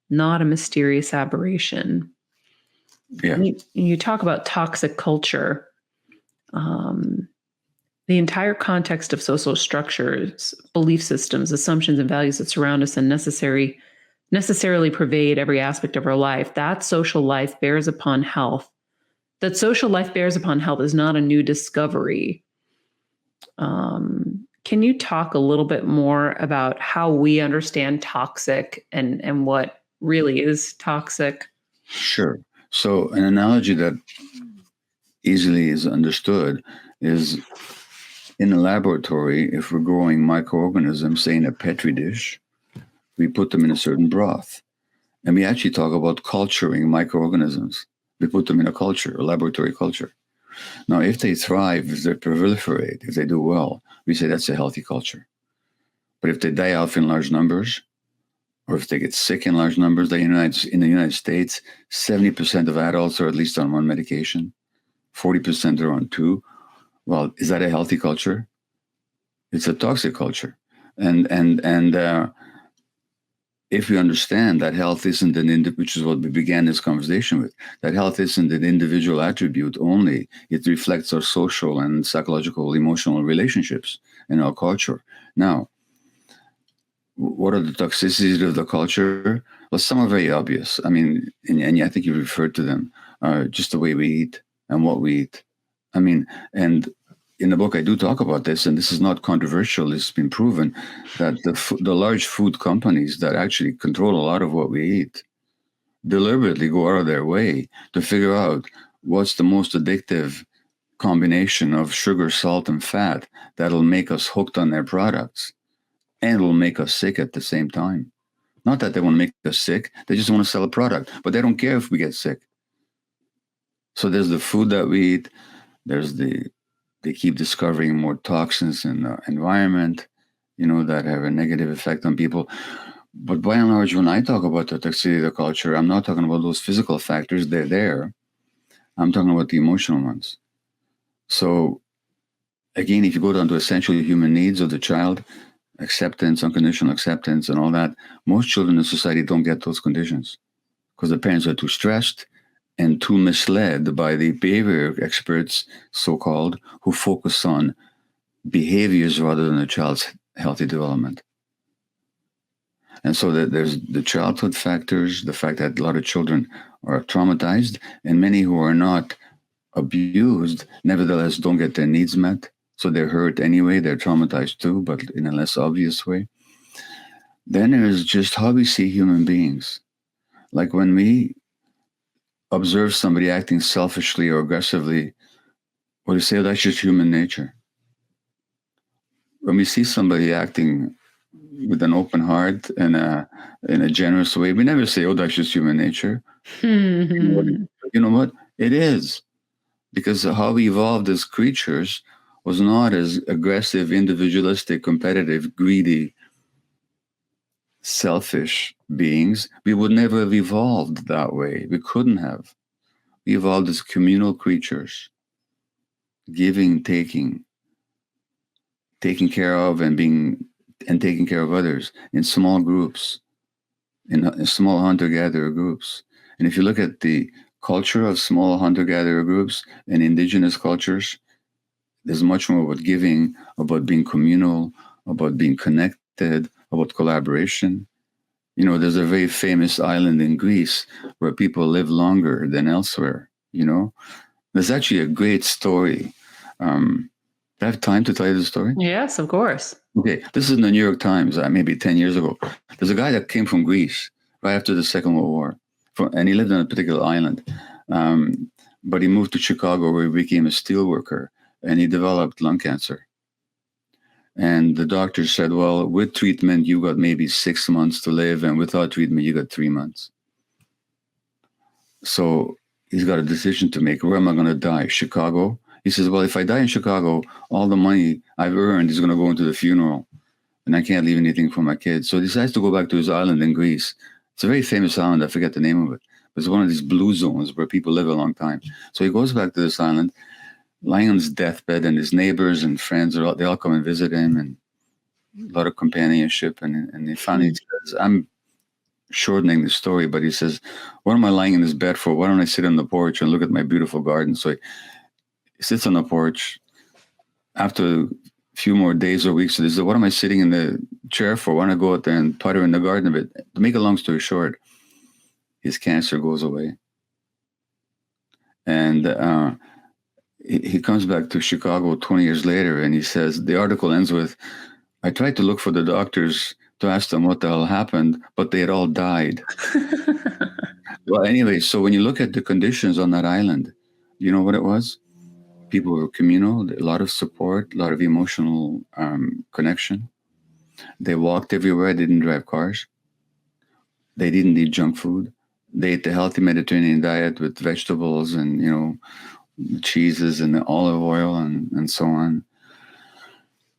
not a mysterious aberration. Yeah. You talk about toxic culture. The entire context of social structures, belief systems, assumptions, and values that surround us and necessarily pervade every aspect of our life. That social life bears upon health. That social life bears upon health is not a new discovery. Can you talk a little bit more about how we understand toxic and what really is toxic? Sure. So an analogy that easily is understood is in a laboratory, if we're growing microorganisms, say in a Petri dish, we put them in a certain broth. And we actually talk about culturing microorganisms. We put them in a culture, a laboratory culture. Now, if they thrive, if they proliferate, if they do well, we say that's a healthy culture. But if they die off in large numbers, or if they get sick in large numbers, in the United States, 70% of adults are at least on one medication, 40% are on two. Well, is that a healthy culture? It's a toxic culture. And if we understand that health isn't which is what we began this conversation with, that health isn't an individual attribute only, it reflects our social and psychological, emotional relationships in our culture. Now, what are the toxicities of the culture? Well, some are very obvious. I mean, and I think you referred to them, just the way we eat and what we eat. I mean, and in the book, I do talk about this, and this is not controversial. It's been proven that the large food companies that actually control a lot of what we eat deliberately go out of their way to figure out what's the most addictive combination of sugar, salt, and fat that'll make us hooked on their products and will make us sick at the same time. Not that they want to make us sick, they just want to sell a product, but they don't care if we get sick. So there's the food that we eat, they keep discovering more toxins in the environment, that have a negative effect on people. But by and large, when I talk about the toxicity of the culture, I'm not talking about those physical factors, they're there. I'm talking about the emotional ones. So again, if you go down to essential human needs of the child, acceptance, unconditional acceptance, and all that, most children in society don't get those conditions because the parents are too stressed and too misled by the behavior experts, so-called, who focus on behaviors rather than the child's healthy development. And so there's the childhood factors, the fact that a lot of children are traumatized, and many who are not abused, nevertheless, don't get their needs met. So they're hurt anyway, they're traumatized too, but in a less obvious way. Then there's just how we see human beings. Like when we observe somebody acting selfishly or aggressively, what do you say? Oh, that's just human nature. When we see somebody acting with an open heart and in a generous way, we never say, oh, that's just human nature. You know what? It is. Because how we evolved as creatures was not as aggressive, individualistic, competitive, greedy, selfish beings. We would never have evolved that way. We couldn't have. We evolved as communal creatures, giving, taking care of and taking care of others in small groups, in small hunter-gatherer groups. And if you look at the culture of small hunter-gatherer groups and indigenous cultures, there's much more about giving, about being communal, about being connected, about collaboration. There's a very famous island in Greece where people live longer than elsewhere. There's actually a great story. Do I have time to tell you the story? Yes, of course. Okay, this is in the New York Times, maybe 10 years ago. There's a guy that came from Greece right after the Second World War, and he lived on a particular island. But he moved to Chicago where he became a steel worker, and he developed lung cancer. And the doctor said, well, with treatment, you got maybe 6 months to live, and without treatment, you got 3 months. So he's got a decision to make. Where am I going to die? Chicago? He says, well, if I die in Chicago, all the money I've earned is going to go into the funeral, and I can't leave anything for my kids. So he decides to go back to his island in Greece. It's a very famous island. I forget the name of it. But it's one of these blue zones where people live a long time. So he goes back to this island, lying on his deathbed, and his neighbors and friends, they all come and visit him, and a lot of companionship. And he finally says, I'm shortening the story, but he says, what am I lying in this bed for? Why don't I sit on the porch and look at my beautiful garden? So he sits on the porch. After a few more days or weeks, he says, what am I sitting in the chair for? Why don't I go out there and putter in the garden a bit? To make a long story short, his cancer goes away. And he comes back to Chicago 20 years later, and he says, the article ends with, I tried to look for the doctors to ask them what the hell happened, but they had all died. Well, anyway, so when you look at the conditions on that island, you know what it was? People were communal, a lot of support, a lot of emotional connection. They walked everywhere. They didn't drive cars. They didn't eat junk food. They ate the healthy Mediterranean diet with vegetables and, cheeses and the olive oil and so on.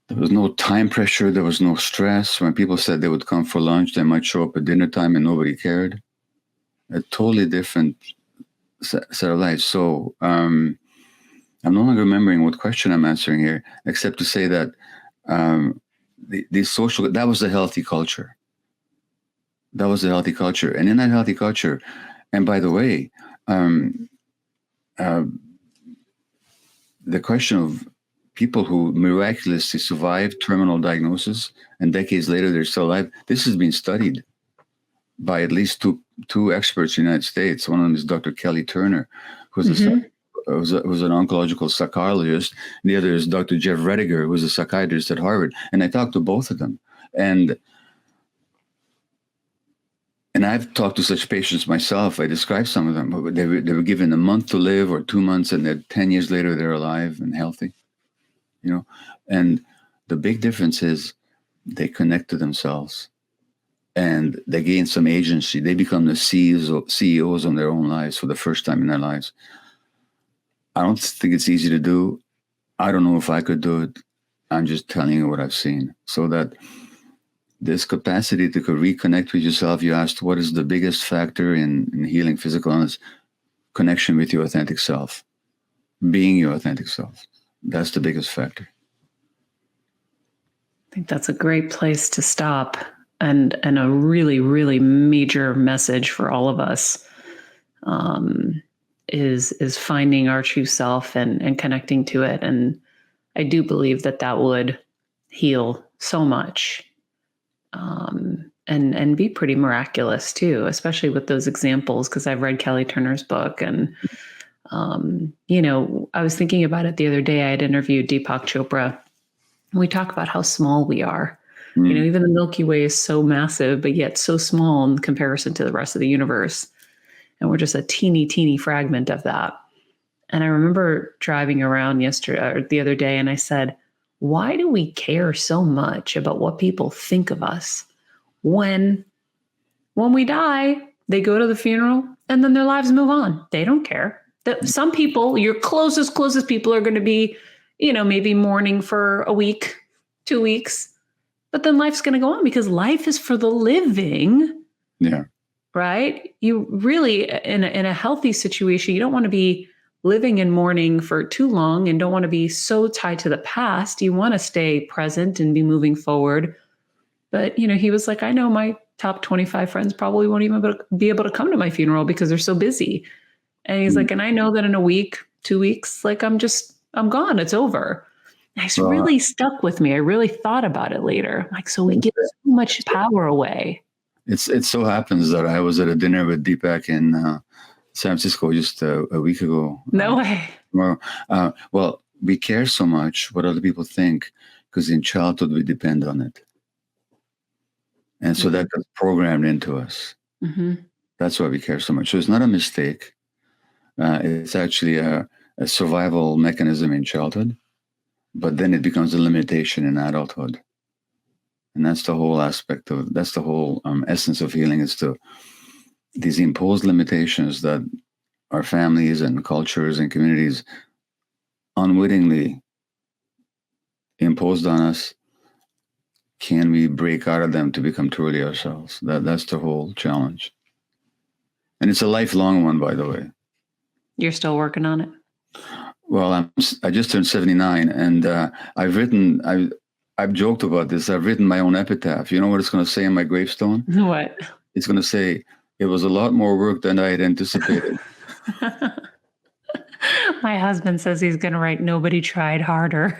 There was no time pressure. There was no stress. When people said they would come for lunch, they might show up at dinner time and nobody cared. A totally different set of life. So I'm no longer remembering what question I'm answering here, except to say that that was a healthy culture. That was a healthy culture. And in that healthy culture, and by the way, uh, the question of people who miraculously survive terminal diagnosis and decades later they're still alive, this has been studied by at least two experts in the United States. One of them is Dr. Kelly Turner, who's who's an oncological psychologist. The other is Dr. Jeff Rediger, who's a psychiatrist at Harvard. And I talked to both of them. And I've talked to such patients myself. I described some of them. They were given a month to live or 2 months, and then 10 years later, they're alive and healthy. You know, and the big difference is they connect to themselves and they gain some agency. They become the CEOs on their own lives for the first time in their lives. I don't think it's easy to do. I don't know if I could do it. I'm just telling you what I've seen. So that this capacity to reconnect with yourself, you asked, what is the biggest factor in healing physical illness? Connection with your authentic self, being your authentic self. That's the biggest factor. I think that's a great place to stop, and a really, really major message for all of us is finding our true self and connecting to it. And I do believe that would heal so much, and be pretty miraculous too, especially with those examples, because I've read Kelly Turner's book. And I was thinking about it the other day. I had interviewed Deepak Chopra, and we talk about how small we are. Even the Milky Way is so massive, but yet so small in comparison to the rest of the universe. And we're just a teeny, teeny fragment of that. And I remember driving around the other day, and I said, why do we care so much about what people think of us when we die, they go to the funeral and then their lives move on? They don't care. That some people, your closest people, are going to be, maybe mourning for a week, 2 weeks, but then life's going to go on, because life is for the living. Yeah. Right? You really, in a healthy situation, you don't want to be living in mourning for too long, and don't want to be so tied to the past. You want to stay present and be moving forward. But, he was like, I know my top 25 friends probably won't even be able to come to my funeral because they're so busy. And he's like, and I know that in a week, 2 weeks, like I'm gone. It's over. And it's really stuck with me. I really thought about it later. Like, so we give so much power away. It so happens that I was at a dinner with Deepak in San Francisco just a week ago. No way. Well, we care so much what other people think because in childhood we depend on it. And so that gets programmed into us. Mm-hmm. That's why we care so much. So it's not a mistake. It's actually a survival mechanism in childhood, but then it becomes a limitation in adulthood. And that's the whole that's the whole essence of healing, is these imposed limitations that our families and cultures and communities unwittingly imposed on us. Can we break out of them to become truly ourselves? That's the whole challenge. And it's a lifelong one, by the way. You're still working on it? Well, I just turned 79, and I've joked about this. I've written my own epitaph. You know what it's going to say on my gravestone? What? It's going to say, it was a lot more work than I had anticipated. My husband says he's going to write, nobody tried harder.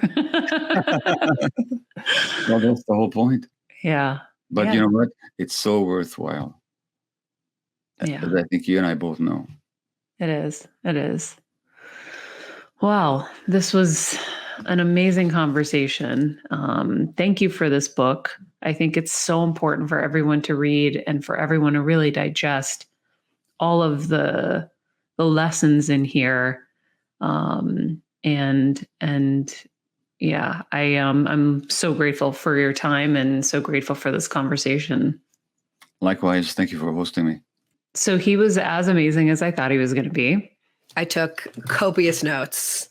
Well, that's the whole point. Yeah. But you know what? It's so worthwhile. Yeah. As I think you and I both know. It is. It is. Wow. This was an amazing conversation. Thank you for this book. I think it's so important for everyone to read and for everyone to really digest all of the lessons in here. I'm so grateful for your time and so grateful for this conversation. Likewise. Thank you for hosting me. So he was as amazing as I thought he was going to be. I took copious notes.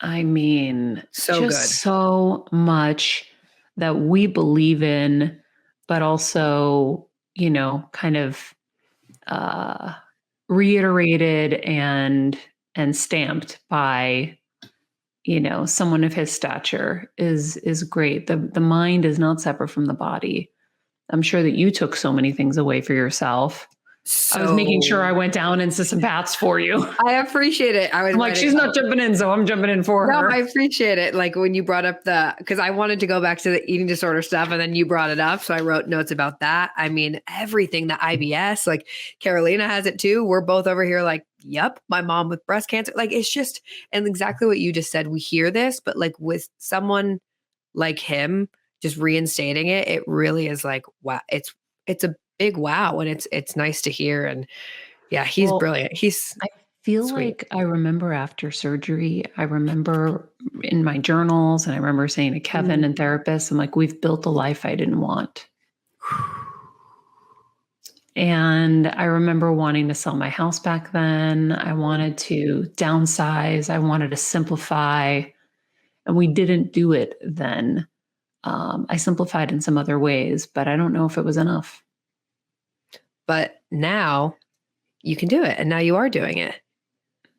I mean, so much that we believe in, but also, kind of reiterated and stamped by, someone of his stature is great. The mind is not separate from the body. I'm sure that you took so many things away for yourself. I was making sure I went down into some baths for you. I appreciate it. I'm like, she's not jumping in, so I'm jumping in for her. I appreciate it. Like when you brought up because I wanted to go back to the eating disorder stuff and then you brought it up. So I wrote notes about that. I mean, everything, the IBS, like Carolina has it too. We're both over here like, yep, my mom with breast cancer. Like it's just, and exactly what you just said, we hear this, but like with someone like him, just reinstating it, it really is like, wow, it's a big wow. And it's nice to hear. And yeah, he's brilliant. I feel like I remember after surgery, I remember in my journals, and I remember saying to Kevin and therapists, I'm like, we've built a life I didn't want. And I remember wanting to sell my house back then. I wanted to downsize. I wanted to simplify. And we didn't do it then. I simplified in some other ways, but I don't know if it was enough. But now you can do it. And now you are doing it.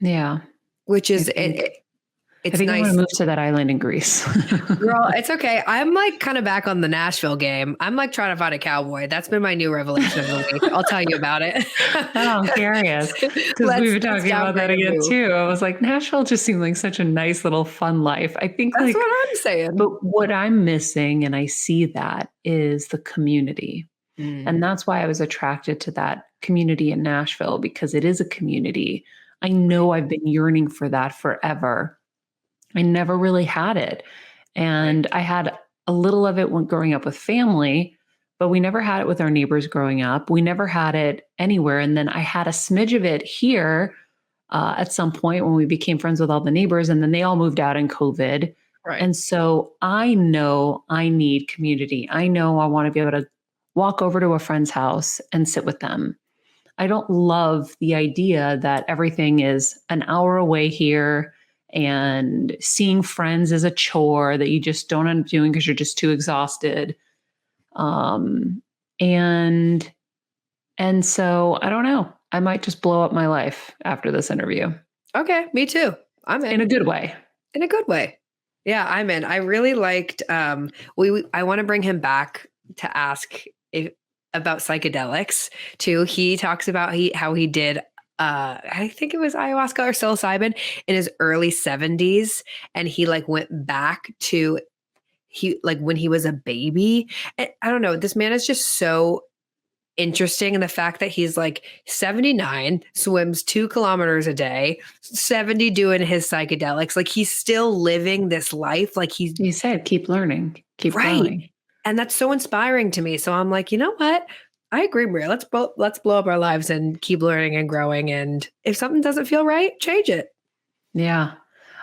Yeah. Which is, it's nice. I want to move to that island in Greece. Girl, it's okay. I'm like kind of back on the Nashville game. I'm like trying to find a cowboy. That's been my new revelation of the week. I'll tell you about it. Oh, I'm curious. Because we were talking about that again too. I was like, Nashville just seemed like such a nice little fun life. I think that's what I'm saying. But what I'm missing, and I see that, is the community. And that's why I was attracted to that community in Nashville, because it is a community. I know I've been yearning for that forever. I never really had it. And I had a little of it when growing up with family, but we never had it with our neighbors growing up. We never had it anywhere. And then I had a smidge of it here at some point when we became friends with all the neighbors, and then they all moved out in COVID. Right. And so I know I need community. I know I want to be able to walk over to a friend's house and sit with them. I don't love the idea that everything is an hour away here and seeing friends is a chore that you just don't end up doing because you're just too exhausted. And so I don't know. I might just blow up my life after this interview. Okay, me too. I'm in. In a good way. In a good way. Yeah, I'm in. I really liked, I want to bring him back to ask about psychedelics too. He talks about how he did I think it was ayahuasca or psilocybin in his early 70s. And he like went back to when he was a baby. And I don't know, this man is just so interesting. And the fact that he's like 79, swims 2 kilometers a day, 70 doing his psychedelics. Like he's still living this life. Like you said, keep learning, keep growing. And that's so inspiring to me. So I'm like, you know what? I agree, Maria. Let's blow up our lives and keep learning and growing. And if something doesn't feel right, change it. Yeah.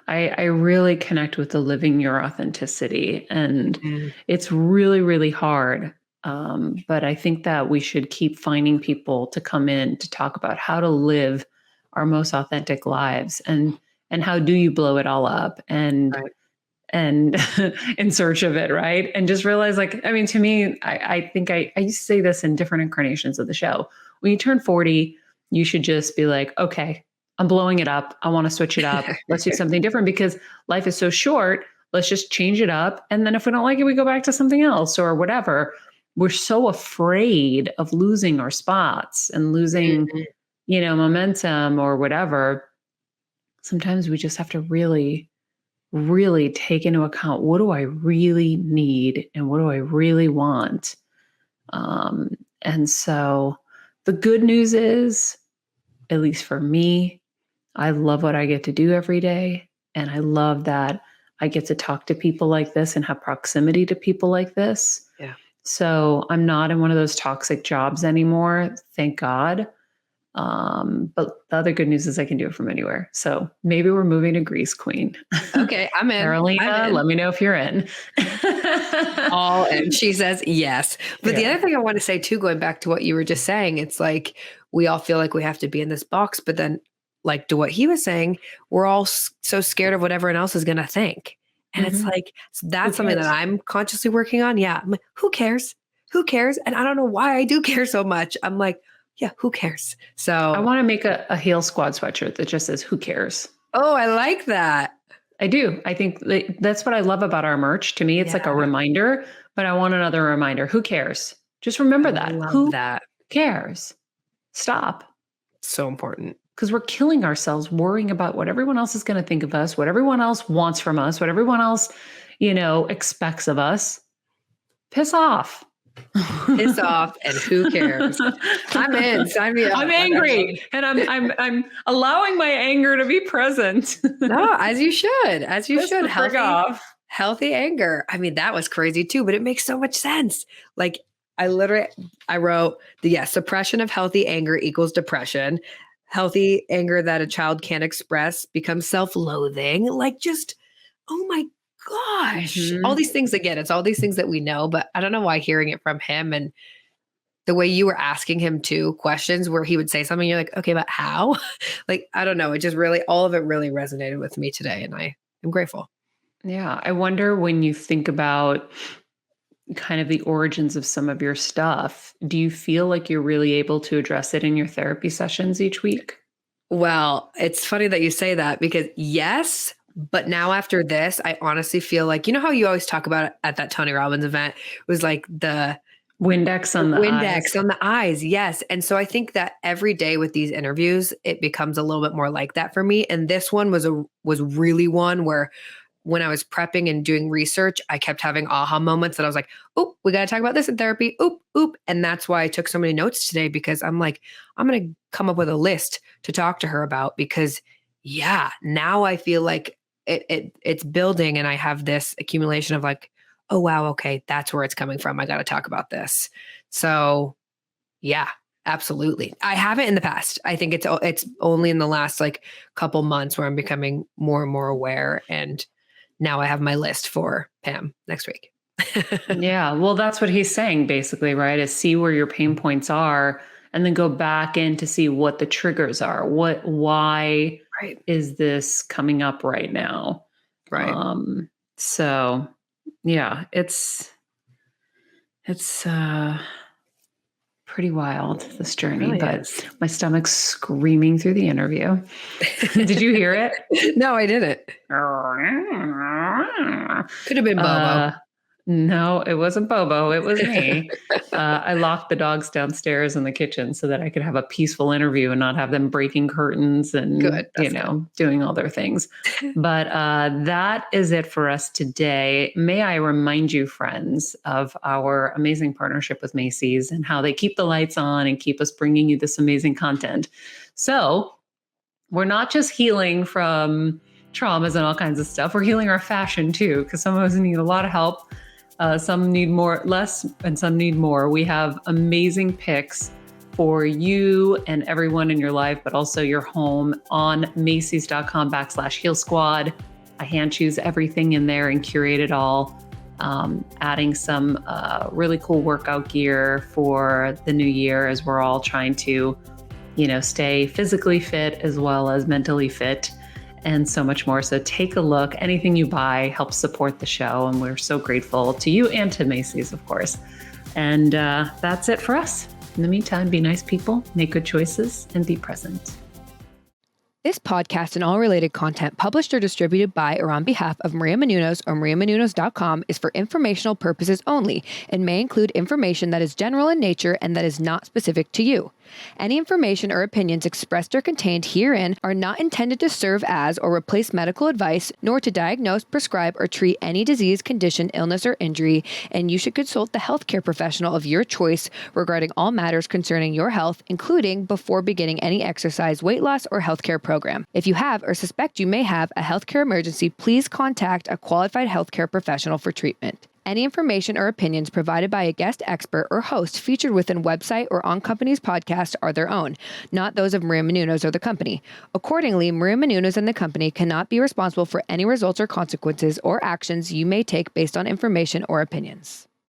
I really connect with the living your authenticity. And it's really, really hard. But I think that we should keep finding people to come in to talk about how to live our most authentic lives and how do you blow it all up and in search of it, right? And just realize, like, I mean, to me, I think I used to say this in different incarnations of the show. When you turn 40, you should just be like, okay, I'm blowing it up. I want to switch it up. Let's do something different because life is so short. Let's just change it up. And then if we don't like it, we go back to something else or whatever. We're so afraid of losing our spots and losing, momentum or whatever. Sometimes we just have to really take into account, what do I really need and what do I really want? And so the good news is, at least for me, I love what I get to do every day. And I love that I get to talk to people like this and have proximity to people like this. Yeah. So I'm not in one of those toxic jobs anymore, thank God. But the other good news is I can do it from anywhere. So maybe we're moving to Greece, Queen. Okay, I'm in. Carolina, let me know if you're in. All in. She says yes. But the other thing I want to say too, going back to what you were just saying, it's like we all feel like we have to be in this box, but then like to what he was saying, we're all so scared of what everyone else is going to think. And it's like, that's something that I'm consciously working on. Yeah. I'm like, who cares? Who cares? And I don't know why I do care so much. I'm like, yeah, who cares? So I want to make a Heal Squad sweatshirt that just says, who cares? Oh, I like that. I do. I think that's what I love about our merch. To me, it's like a reminder, but I want another reminder. Who cares? Just remember I that. love Who that. cares? Stop. So important. Because we're killing ourselves worrying about what everyone else is going to think of us, what everyone else wants from us, what everyone else, expects of us. Piss off. Piss off, and who cares? I'm in. Sign me up. I'm angry, and I'm allowing my anger to be present. No, as you should. As you Piss should. the frick off. Healthy anger. I mean, that was crazy too, but it makes so much sense. Like I wrote suppression of healthy anger equals depression. Healthy anger that a child can't express becomes self-loathing. Like just, oh my gosh. All these things again, it's all these things that we know, but I don't know why hearing it from him and the way you were asking him too questions where he would say something, you're like, okay, but how? Like, I don't know. It just really, all of it really resonated with me today. And I am grateful. Yeah. I wonder when you think about kind of the origins of some of your stuff, do you feel like you're really able to address it in your therapy sessions each week? Well, it's funny that you say that because yes, but now after this, I honestly feel like, you know how you always talk about it at that Tony Robbins event, it was like the Windex on the eyes. on the eyes. Yes. And so I think that every day with these interviews, it becomes a little bit more like that for me. And this one was really one where when I was prepping and doing research, I kept having aha moments that I was like, "Oh, we got to talk about this in therapy." Oop, oop. And that's why I took so many notes today because I'm like, I'm going to come up with a list to talk to her about because yeah, now I feel like it's building and I have this accumulation of like, oh wow, okay, that's where it's coming from. I got to talk about this. So, yeah, absolutely. I haven't in the past. I think it's only in the last like couple months where I'm becoming more and more aware and now I have my list for Pam next week. Yeah. Well, that's what he's saying basically, right? Is see where your pain points are and then go back in to see what the triggers are. Why Right. is this coming up right now? Right. So yeah, it's pretty wild, this journey, really but is. my stomach's screaming through the interview. Did you hear it? No, I didn't. Could have been Bobo. No, it wasn't Bobo. It was me. I locked the dogs downstairs in the kitchen so that I could have a peaceful interview and not have them breaking curtains and, Good. doing all their things. But that is it for us today. May I remind you, friends, of our amazing partnership with Macy's and how they keep the lights on and keep us bringing you this amazing content. So we're not just healing from traumas and all kinds of stuff. We're healing our fashion too, because some of us need a lot of help. Some need less, and some need more. We have amazing picks for you and everyone in your life, but also your home on Macy's.com/Heal Squad. I hand choose everything in there and curate it all. Adding some really cool workout gear for the new year as we're all trying to, stay physically fit as well as mentally fit. And so much more. So take a look. Anything you buy helps support the show. And we're so grateful to you and to Macy's, of course. And that's it for us. In the meantime, be nice people, make good choices, and be present. This podcast and all related content published or distributed by or on behalf of Maria Menounos or MariaMenounos.com is for informational purposes only and may include information that is general in nature and that is not specific to you. Any information or opinions expressed or contained herein are not intended to serve as or replace medical advice, nor to diagnose, prescribe, or treat any disease, condition, illness, or injury, and you should consult the healthcare professional of your choice regarding all matters concerning your health, including before beginning any exercise, weight loss, or healthcare program. If you have or suspect you may have a healthcare emergency, please contact a qualified healthcare professional for treatment. Any information or opinions provided by a guest expert or host featured within website or on company's podcast are their own, not those of Maria Menounos or the company. Accordingly, Maria Menounos and the company cannot be responsible for any results or consequences or actions you may take based on information or opinions.